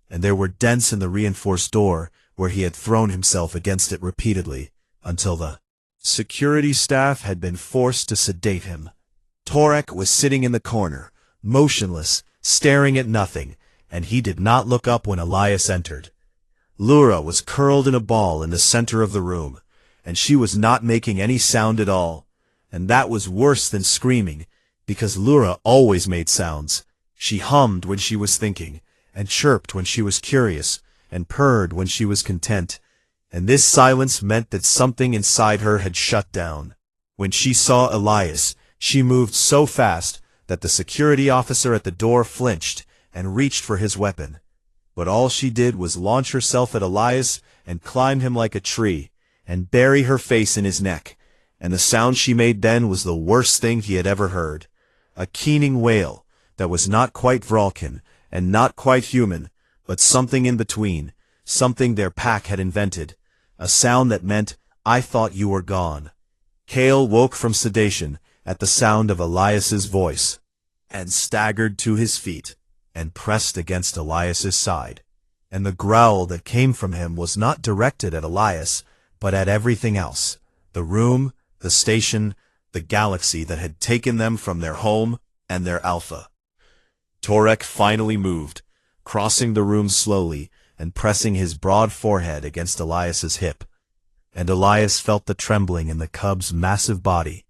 S1: and there were dents in the reinforced door where he had thrown himself against it repeatedly, until the security staff had been forced to sedate him, Torek was sitting in the corner, motionless, staring at nothing, and he did not look up when Elias entered. Lura was curled in a ball in the center of the room, and she was not making any sound at all, and that was worse than screaming, because Lura always made sounds. She hummed when she was thinking, and chirped when she was curious, and purred when she was content, and this silence meant that something inside her had shut down. When she saw Elias, she moved so fast that the security officer at the door flinched and reached for his weapon. But all she did was launch herself at Elias and climb him like a tree, and bury her face in his neck, and the sound she made then was the worst thing he had ever heard. A keening wail that was not quite Vralkin and not quite human, but something in between, something their pack had invented, a sound that meant, "I thought you were gone." Kale woke from sedation at the sound of Elias's voice, and staggered to his feet, and pressed against Elias's side. And the growl that came from him was not directed at Elias, but at everything else, the room, the station, the galaxy that had taken them from their home and their alpha. Torek finally moved, crossing the room slowly and pressing his broad forehead against Elias's hip. And Elias felt the trembling in the cub's massive body,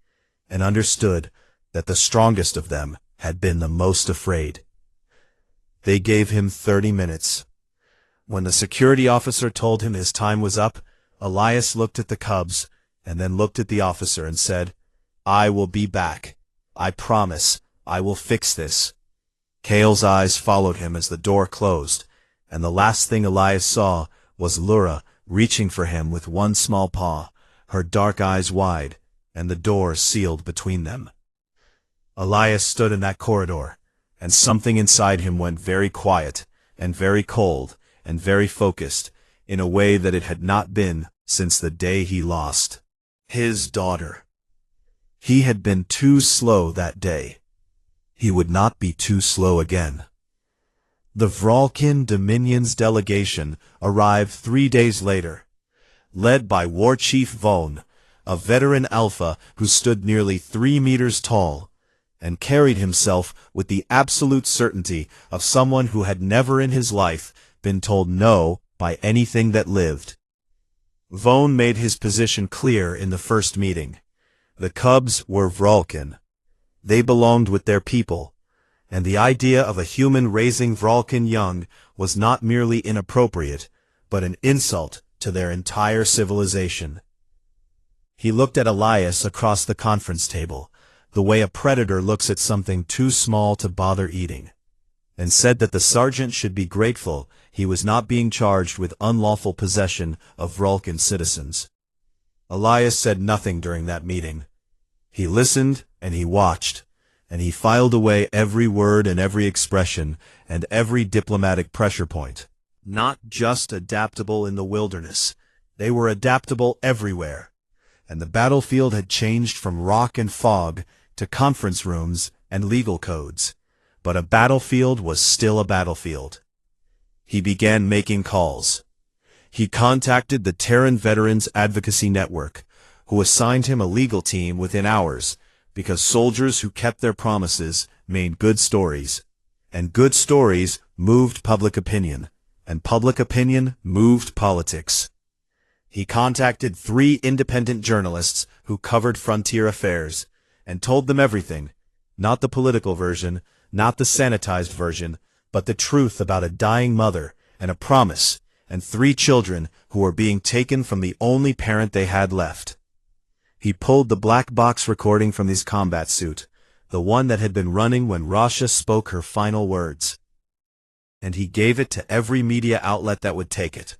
S1: and understood that the strongest of them had been the most afraid. They gave him 30 minutes. When the security officer told him his time was up, Elias looked at the cubs, and then looked at the officer and said, "I will be back. I promise. I will fix this." Kale's eyes followed him as the door closed, and the last thing Elias saw was Lura reaching for him with one small paw, her dark eyes wide, and the door sealed between them. Elias stood in that corridor, and something inside him went very quiet, and very cold, and very focused, in a way that it had not been since the day he lost his daughter. He had been too slow that day. He would not be too slow again. The Vralkin Dominion's delegation arrived 3 days later, led by War Chief Vaughn, a veteran alpha who stood nearly 3 meters tall, and carried himself with the absolute certainty of someone who had never in his life been told no by anything that lived. Vaughn made his position clear in the first meeting. The cubs were Vralkin. They belonged with their people, and the idea of a human raising Vralkin young was not merely inappropriate, but an insult to their entire civilization. He looked at Elias across the conference table, the way a predator looks at something too small to bother eating, and said that the sergeant should be grateful he was not being charged with unlawful possession of Vralkin citizens. Elias said nothing during that meeting. He listened and he watched, and he filed away every word and every expression and every diplomatic pressure point. Not just adaptable in the wilderness, they were adaptable everywhere, and the battlefield had changed from rock and fog to conference rooms and legal codes, but a battlefield was still a battlefield. He began making calls. He contacted the Terran Veterans Advocacy Network, who assigned him a legal team within hours, because soldiers who kept their promises made good stories, and good stories moved public opinion, and public opinion moved politics. He contacted 3 independent journalists who covered frontier affairs, and told them everything, not the political version, not the sanitized version, but the truth about a dying mother and a promise, and 3 children who were being taken from the only parent they had left. He pulled the black box recording from his combat suit, the one that had been running when Rasha spoke her final words, and he gave it to every media outlet that would take it.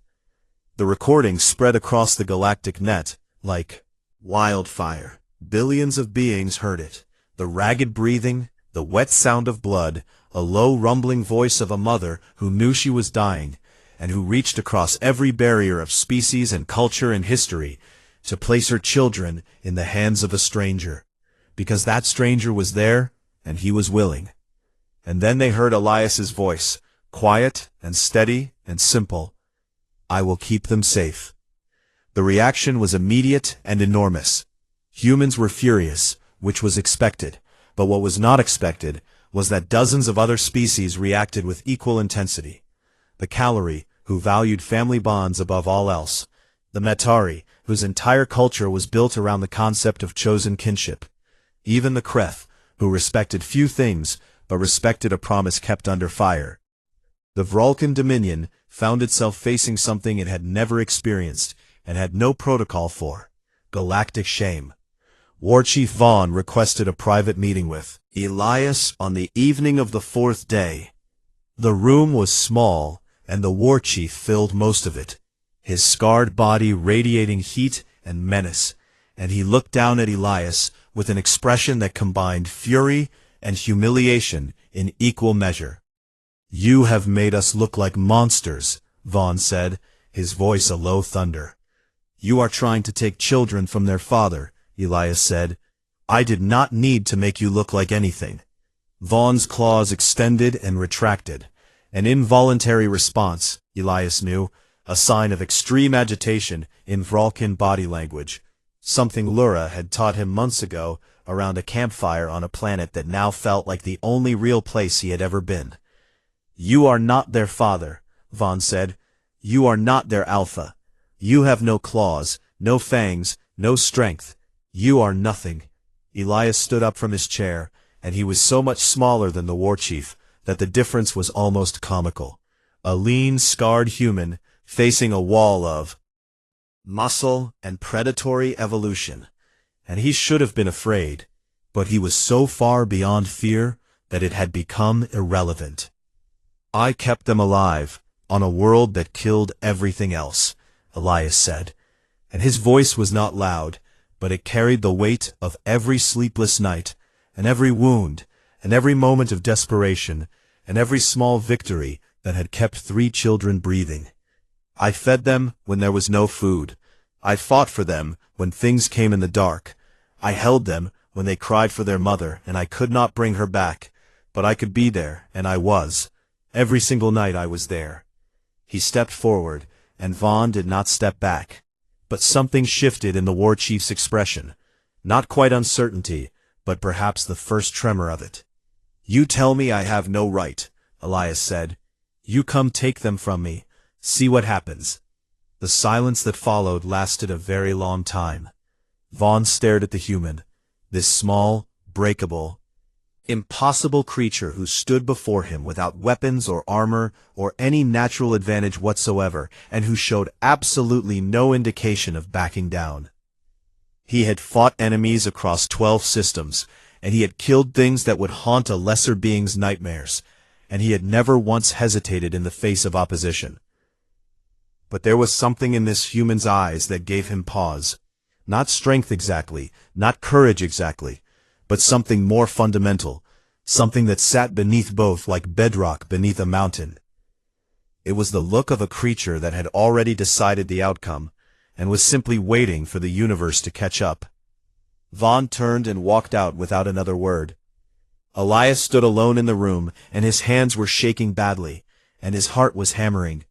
S1: The recording spread across the galactic net like wildfire. Billions of beings heard it. The ragged breathing, the wet sound of blood, a low rumbling voice of a mother who knew she was dying, and who reached across every barrier of species and culture and history to place her children in the hands of a stranger, because that stranger was there, and he was willing. And then they heard Elias's voice, quiet and steady and simple. "I will keep them safe." The reaction was immediate and enormous. Humans were furious, which was expected, But what was not expected was that dozens of other species reacted with equal intensity. The Calori, who valued family bonds above all else. The Metari, whose entire culture was built around the concept of chosen kinship. Even the Kreth, who respected few things, but respected a promise kept under fire. The Vralkan Dominion found itself facing something it had never experienced, and had no protocol for. Galactic shame. War Chief Vaughn requested a private meeting with Elias on the evening of the fourth day. The room was small, and the War Chief filled most of it, his scarred body radiating heat and menace, and he looked down at Elias with an expression that combined fury and humiliation in equal measure. "You have made us look like monsters," Vaughn said, his voice a low thunder. "You are trying to take children from their father," Elias said. "I did not need to make you look like anything." Vaughn's claws extended and retracted. An involuntary response, Elias knew, a sign of extreme agitation in Vralkan body language, something Lura had taught him months ago around a campfire on a planet that now felt like the only real place he had ever been. "You are not their father," Vaughn said. "You are not their alpha. You have no claws, no fangs, no strength. You are nothing." Elias stood up from his chair, and he was so much smaller than the war chief that the difference was almost comical. A lean, scarred human facing a wall of muscle and predatory evolution. And he should have been afraid, but he was so far beyond fear that it had become irrelevant. "I kept them alive, on a world that killed everything else," Elias said, and his voice was not loud, but it carried the weight of every sleepless night, and every wound, and every moment of desperation, and every small victory that had kept 3 children breathing. "I fed them when there was no food. I fought for them when things came in the dark. I held them when they cried for their mother, and I could not bring her back, but I could be there, and I was. Every single night I was there." He stepped forward, and Vaughn did not step back. But something shifted in the war chief's expression. Not quite uncertainty, but perhaps the first tremor of it. "You tell me I have no right," Elias said. "You come take them from me. See what happens." The silence that followed lasted a very long time. Vaughn stared at the human, this small, breakable, impossible creature who stood before him without weapons or armor or any natural advantage whatsoever, and who showed absolutely no indication of backing down. He had fought enemies across 12 systems, and he had killed things that would haunt a lesser being's nightmares, and he had never once hesitated in the face of opposition. But there was something in this human's eyes that gave him pause. Not strength exactly, not courage exactly, but something more fundamental, something that sat beneath both like bedrock beneath a mountain. It was the look of a creature that had already decided the outcome, and was simply waiting for the universe to catch up. Vaughn turned and walked out without another word. Elias stood alone in the room, and his hands were shaking badly, and his heart was hammering,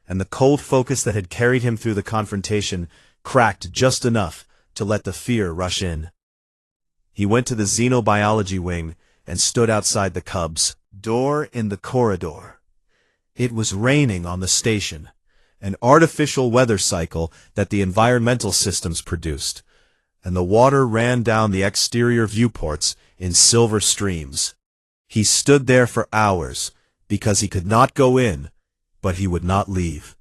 S1: and the cold focus that had carried him through the confrontation cracked just enough to let the fear rush in. He went to the xenobiology wing and stood outside the Cubs' door in the corridor. It was raining on the station, an artificial weather cycle that the environmental systems produced, and the water ran down the exterior viewports in silver streams. He stood there for hours because he could not go in, but he would not leave.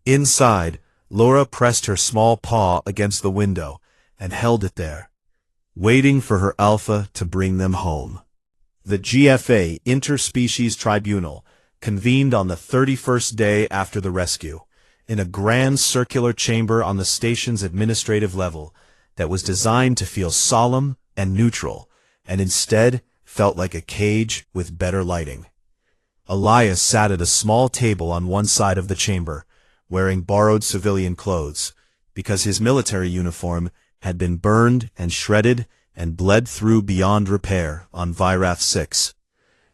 S1: Inside, Laura pressed her small paw against the window and held it there, waiting for her alpha to bring them home. The GFA Interspecies Tribunal convened on the 31st day after the rescue, in a grand circular chamber on the station's administrative level that was designed to feel solemn and neutral, and instead felt like a cage with better lighting. Elias sat at a small table on one side of the chamber, wearing borrowed civilian clothes, because his military uniform had been burned and shredded and bled through beyond repair on Vyrath 6.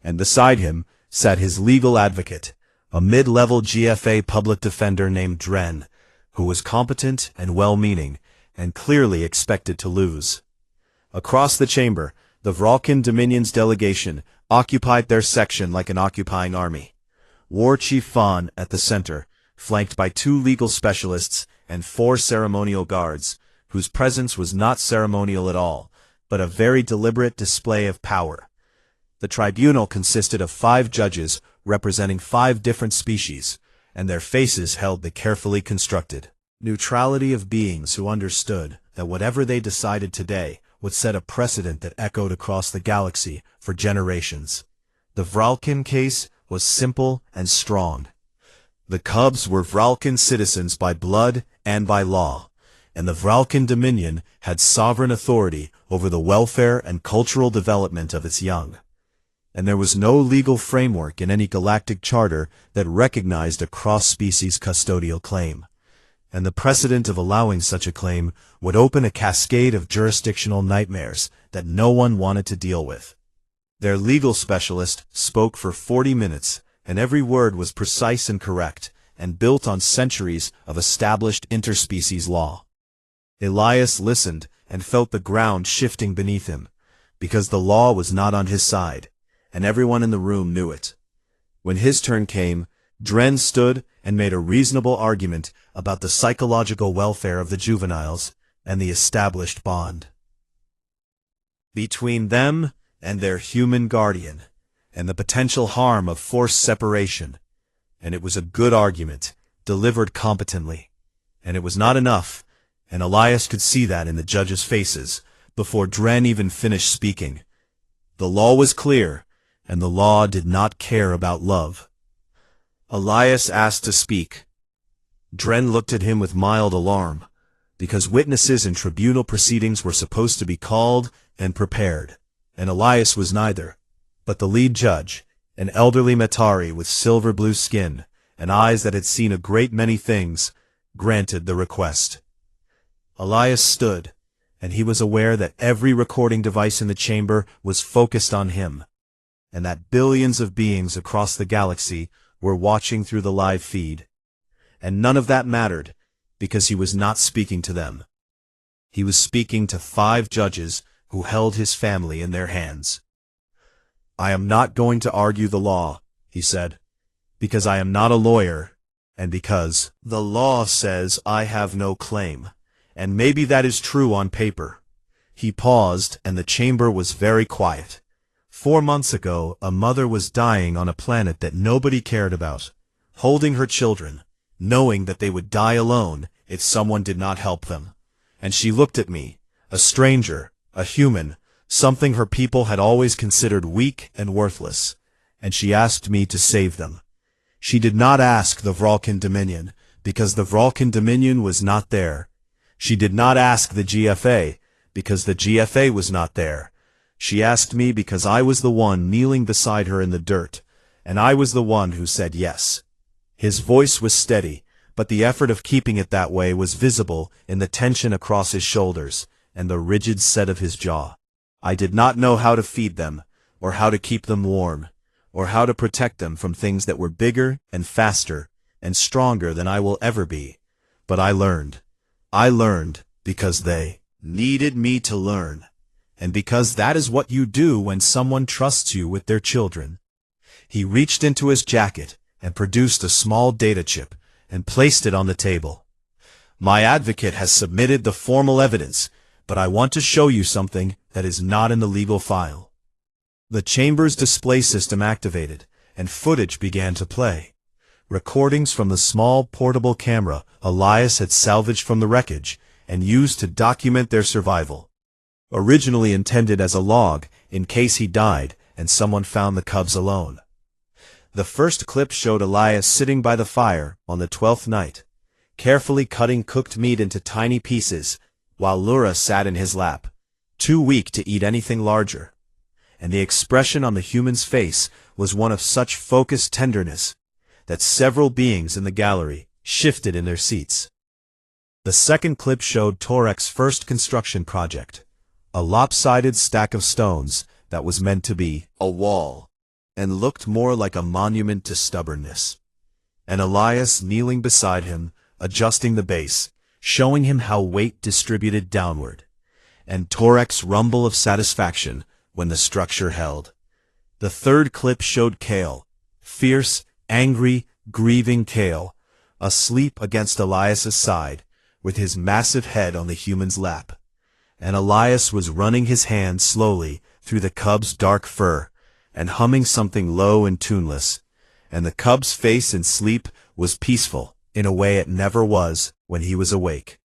S1: And beside him sat his legal advocate, a mid-level GFA public defender named Dren, who was competent and well-meaning, and clearly expected to lose. Across the chamber, The Vralken Dominion's delegation occupied their section like an occupying army. War Chief Fawn at the center, flanked by 2 legal specialists and 4 ceremonial guards, whose presence was not ceremonial at all, but a very deliberate display of power. The tribunal consisted of 5 judges representing 5 different species, and their faces held the carefully constructed neutrality of beings who understood that whatever they decided today would set a precedent that echoed across the galaxy for generations. The Vralken case was simple and strong. The Cubs were Vralken citizens by blood and by law, and the Vralken Dominion had sovereign authority over the welfare and cultural development of its young. And there was no legal framework in any galactic charter that recognized a cross-species custodial claim. And the precedent of allowing such a claim would open a cascade of jurisdictional nightmares that no one wanted to deal with. Their legal specialist spoke for 40 minutes, and every word was precise and correct, and built on centuries of established interspecies law. Elias listened and felt the ground shifting beneath him, because the law was not on his side, and everyone in the room knew it. When his turn came, Dren stood and made a reasonable argument about the psychological welfare of the juveniles and the established bond between them and their human guardian, and the potential harm of forced separation. And it was a good argument, delivered competently. And it was not enough, and Elias could see that in the judges' faces before Dren even finished speaking. The law was clear, and the law did not care about love. Elias asked to speak. Dren looked at him with mild alarm, because witnesses in tribunal proceedings were supposed to be called and prepared, and Elias was neither. But the lead judge, an elderly Matari with silver-blue skin and eyes that had seen a great many things, granted the request. Elias stood, and he was aware that every recording device in the chamber was focused on him, and that billions of beings across the galaxy were watching through the live feed. And none of that mattered, because he was not speaking to them. He was speaking to 5 judges who held his family in their hands. "I am not going to argue the law," he said, "because I am not a lawyer, and because the law says I have no claim, and maybe that is true on paper." He paused, and the chamber was very quiet. 4 months ago, a mother was dying on a planet that nobody cared about, holding her children, knowing that they would die alone if someone did not help them. And she looked at me, a stranger, a human, something her people had always considered weak and worthless, and she asked me to save them. She did not ask the Vralken Dominion, because the Vralken Dominion was not there. She did not ask the GFA, because the GFA was not there. She asked me because I was the one kneeling beside her in the dirt, and I was the one who said yes. His voice was steady, but the effort of keeping it that way was visible in the tension across his shoulders and the rigid set of his jaw. I did not know how to feed them, or how to keep them warm, or how to protect them from things that were bigger and faster and stronger than I will ever be. But I learned. I learned because they needed me to learn, and because that is what you do when someone trusts you with their children. He reached into his jacket and produced a small data chip and placed it on the table. "My advocate has submitted the formal evidence, but I want to show you something that is not in the legal file." The chamber's display system activated, and footage began to play. Recordings from the small portable camera Elias had salvaged from the wreckage and used to document their survival. Originally intended as a log in case he died and someone found the cubs alone. The first clip showed Elias sitting by the fire on the 12th night, carefully cutting cooked meat into tiny pieces, while Lura sat in his lap, too weak to eat anything larger. And the expression on the human's face was one of such focused tenderness that several beings in the gallery shifted in their seats. The second clip showed Torek's first construction project, a lopsided stack of stones that was meant to be a wall, and looked more like a monument to stubbornness. And Elias kneeling beside him, adjusting the base, showing him how weight distributed downward. And Torek's rumble of satisfaction when the structure held. The third clip showed Kale, fierce, angry, grieving Kale, asleep against Elias's side, with his massive head on the human's lap. And Elias was running his hand slowly through the cub's dark fur, and humming something low and tuneless, and the cub's face in sleep was peaceful, in a way it never was when he was awake.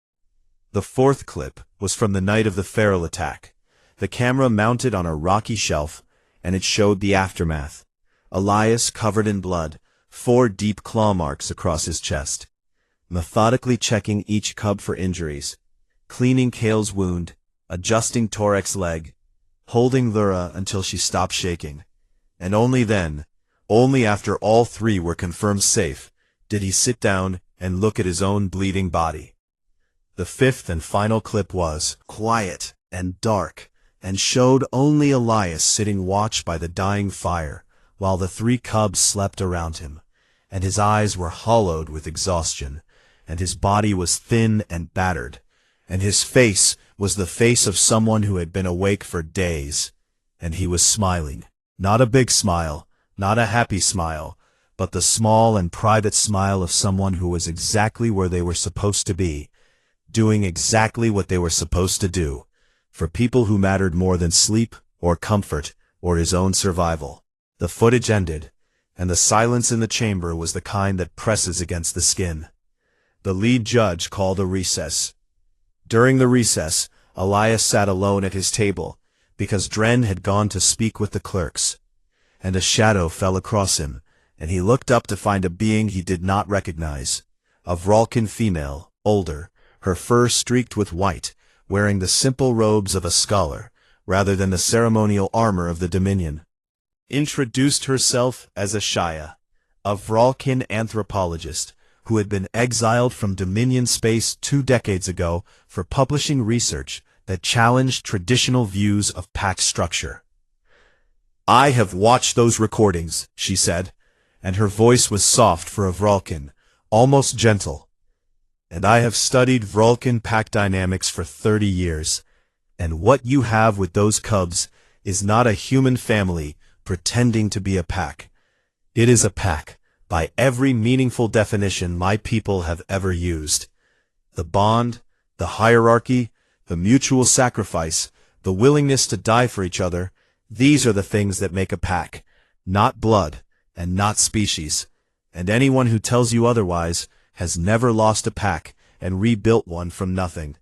S1: The fourth clip was from the night of the feral attack. The camera mounted on a rocky shelf, and it showed the aftermath. Elias covered in blood, 4 deep claw marks across his chest, methodically checking each cub for injuries, cleaning Kale's wound, adjusting Torek's leg, holding Lyra until she stopped shaking. And only then, only after all 3 were confirmed safe, did he sit down and look at his own bleeding body. The fifth and final clip was quiet and dark, and showed only Elias sitting watch by the dying fire, while the 3 cubs slept around him, and his eyes were hollowed with exhaustion, and his body was thin and battered, and his face was the face of someone who had been awake for days, and he was smiling. Not a big smile, not a happy smile, but the small and private smile of someone who was exactly where they were supposed to be, doing exactly what they were supposed to do, for people who mattered more than sleep, or comfort, or his own survival. The footage ended, and the silence in the chamber was the kind that presses against the skin. The lead judge called a recess. During the recess, Elias sat alone at his table, because Dren had gone to speak with the clerks, and a shadow fell across him, and he looked up to find a being he did not recognize, a Vralkin female, older, her fur streaked with white, wearing the simple robes of a scholar, rather than the ceremonial armor of the Dominion. Introduced herself as Ashaya, a Vralkin anthropologist, who had been exiled from Dominion space 2 decades ago for publishing research that challenged traditional views of pack structure. "I have watched those recordings," she said, and her voice was soft for a Vralkin, almost gentle. "And I have studied Vralkin pack dynamics for 30 years, and what you have with those cubs is not a human family pretending to be a pack. It is a pack, by every meaningful definition my people have ever used. The bond, the hierarchy, the mutual sacrifice, the willingness to die for each other, these are the things that make a pack, not blood, and not species. And anyone who tells you otherwise has never lost a pack and rebuilt one from nothing."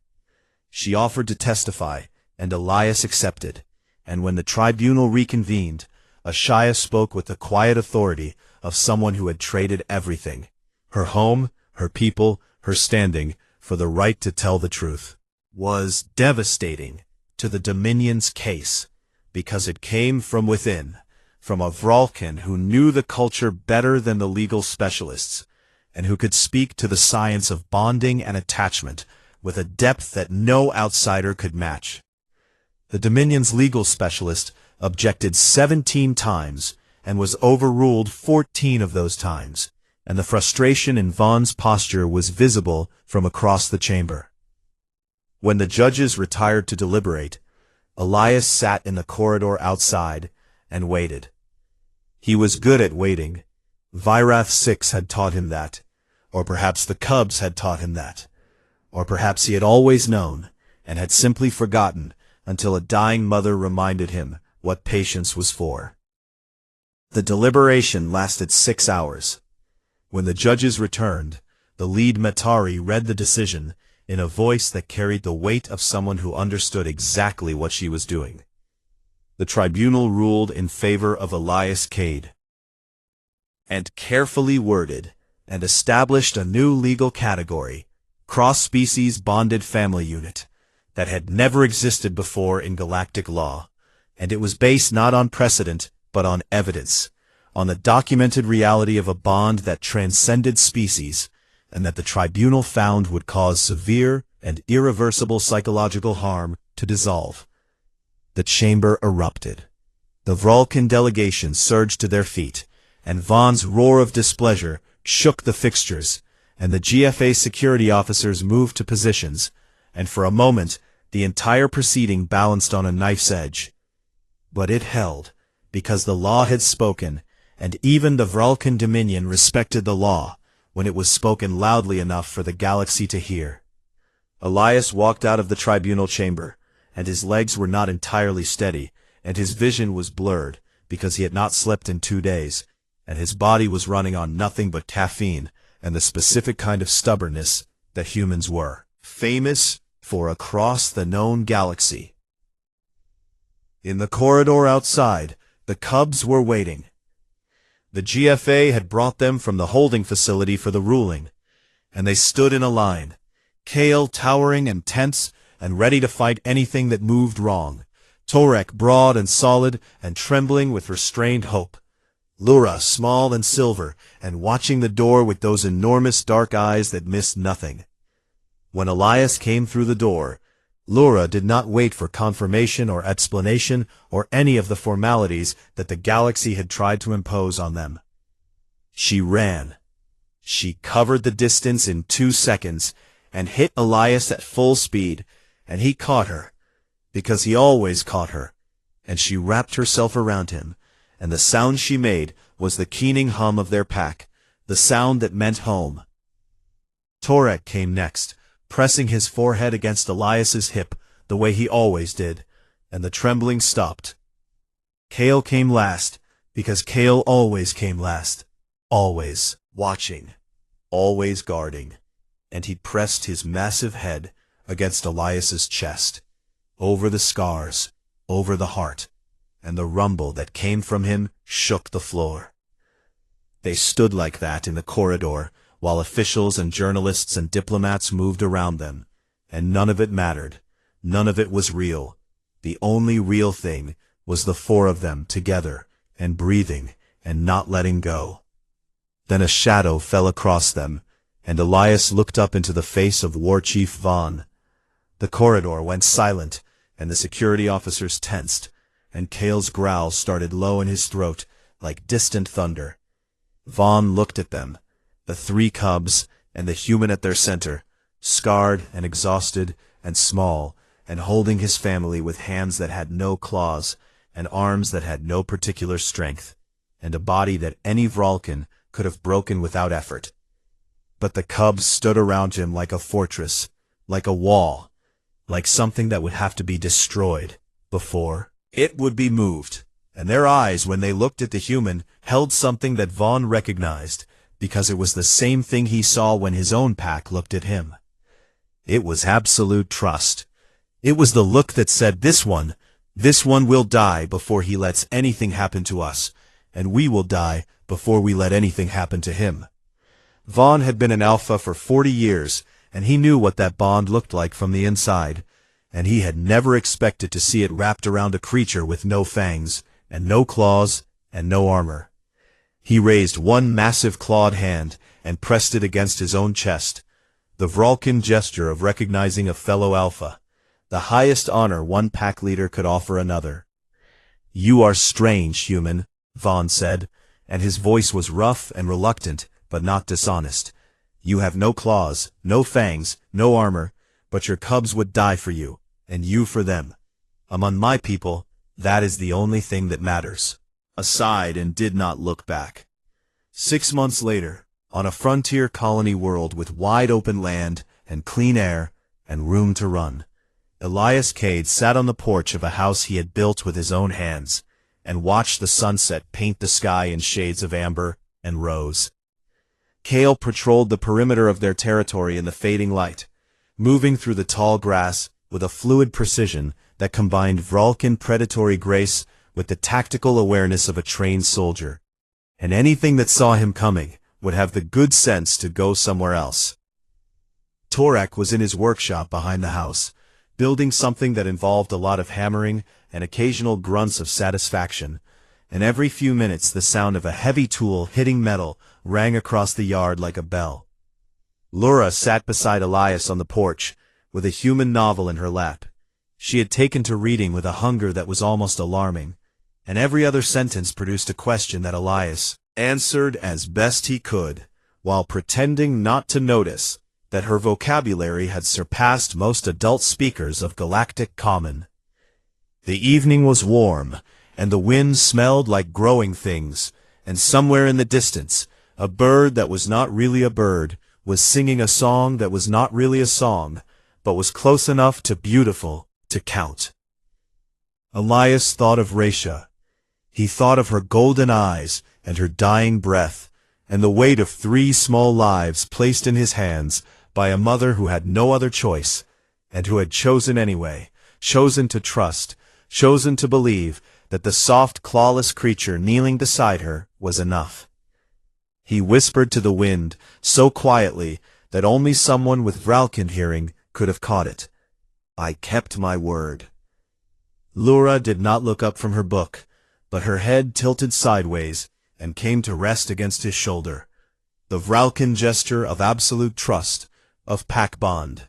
S1: She offered to testify, and Elias accepted, and when the tribunal reconvened, Ashaya spoke with the quiet authority of someone who had traded everything, her home, her people, her standing, for the right to tell the truth. Was devastating to the Dominion's case, because it came from within, from a Vralkin who knew the culture better than the legal specialists, and who could speak to the science of bonding and attachment with a depth that no outsider could match. The Dominion's legal specialist objected 17 times, and was overruled 14 of those times, and the frustration in Vaughn's posture was visible from across the chamber. When the judges retired to deliberate, Elias sat in the corridor outside and waited. He was good at waiting. Vyrath 6 had taught him that, or perhaps the cubs had taught him that, or perhaps he had always known, and had simply forgotten until a dying mother reminded him what patience was for. The deliberation lasted 6 hours. When the judges returned, the lead Matari read the decision in a voice that carried the weight of someone who understood exactly what she was doing. The tribunal ruled in favor of Elias Cade, and carefully worded, and established a new legal category, cross-species bonded family unit, that had never existed before in galactic law, and it was based not on precedent, but on evidence, on the documented reality of a bond that transcended species, and that the tribunal found would cause severe and irreversible psychological harm to dissolve. The chamber erupted. The Vralkin delegation surged to their feet, and Vaughn's roar of displeasure shook the fixtures, and the GFA security officers moved to positions, and for a moment the entire proceeding balanced on a knife's edge. But it held, because the law had spoken, and even the Vralken Dominion respected the law, when it was spoken loudly enough for the galaxy to hear. Elias walked out of the tribunal chamber, and his legs were not entirely steady, and his vision was blurred, because he had not slept in 2 days, and his body was running on nothing but caffeine, and the specific kind of stubbornness that humans were famous for across the known galaxy. In the corridor outside, the Cubs were waiting. The GFA had brought them from the holding facility for the ruling, and they stood in a line, Kale towering and tense and ready to fight anything that moved wrong, Torek broad and solid and trembling with restrained hope, Lura small and silver and watching the door with those enormous dark eyes that missed nothing. When Elias came through the door, Lura did not wait for confirmation or explanation or any of the formalities that the galaxy had tried to impose on them. She ran. She covered the distance in 2 seconds and hit Elias at full speed, and he caught her, because he always caught her, and she wrapped herself around him, and the sound she made was the keening hum of their pack, the sound that meant home. Torek came next, pressing his forehead against Elias's hip the way he always did, and the trembling stopped. Kale came last, because Kale always came last, always watching, always guarding, and he pressed his massive head against Elias's chest, over the scars, over the heart, and the rumble that came from him shook the floor. They stood like that in the corridor, while officials and journalists and diplomats moved around them, and none of it mattered. None of it was real. The only real thing was the 4 of them together, and breathing, and not letting go. Then a shadow fell across them, and Elias looked up into the face of War Chief Vaughn. The corridor went silent, and the security officers tensed, and Kale's growl started low in his throat, like distant thunder. Vaughn looked at them, the 3 Cubs, and the human at their center, scarred and exhausted and small, and holding his family with hands that had no claws, and arms that had no particular strength, and a body that any Vralken could have broken without effort. But the Cubs stood around him like a fortress, like a wall, like something that would have to be destroyed before it would be moved, and their eyes, when they looked at the human, held something that Vaughn recognized, because it was the same thing he saw when his own pack looked at him. It was absolute trust. It was the look that said, this one will die before he lets anything happen to us, and we will die before we let anything happen to him. Vaughn had been an alpha for 40 years, and he knew what that bond looked like from the inside, and he had never expected to see it wrapped around a creature with no fangs, and no claws, and no armor. He raised one massive clawed hand and pressed it against his own chest, the Vralken gesture of recognizing a fellow alpha, the highest honor one pack leader could offer another. "You are strange, human," Vaughn said, and his voice was rough and reluctant, but not dishonest. "You have no claws, no fangs, no armor, but your Cubs would die for you, and you for them. Among my people, that is the only thing that matters." Aside and did not look back. 6 months later, on a frontier colony world with wide-open land and clean air and room to run, Elias Cade sat on the porch of a house he had built with his own hands and watched the sunset paint the sky in shades of amber and rose. Kale patrolled the perimeter of their territory in the fading light, moving through the tall grass with a fluid precision that combined Vralken predatory grace with the tactical awareness of a trained soldier, and anything that saw him coming would have the good sense to go somewhere else. Torek was in his workshop behind the house, building something that involved a lot of hammering and occasional grunts of satisfaction, and every few minutes the sound of a heavy tool hitting metal rang across the yard like a bell. Lura sat beside Elias on the porch, with a human novel in her lap. She had taken to reading with a hunger that was almost alarming, and every other sentence produced a question that Elias answered as best he could, while pretending not to notice that her vocabulary had surpassed most adult speakers of Galactic Common. The evening was warm, and the wind smelled like growing things, and somewhere in the distance, a bird that was not really a bird was singing a song that was not really a song, but was close enough to beautiful to count. Elias thought of Raisha. He thought of her golden eyes and her dying breath, and the weight of 3 small lives placed in his hands by a mother who had no other choice, and who had chosen anyway, chosen to trust, chosen to believe that the soft, clawless creature kneeling beside her was enough. He whispered to the wind, so quietly that only someone with Vralkin hearing could have caught it. I kept my word. Lura did not look up from her book, but her head tilted sideways and came to rest against his shoulder. The Vralkin gesture of absolute trust, of pack bond.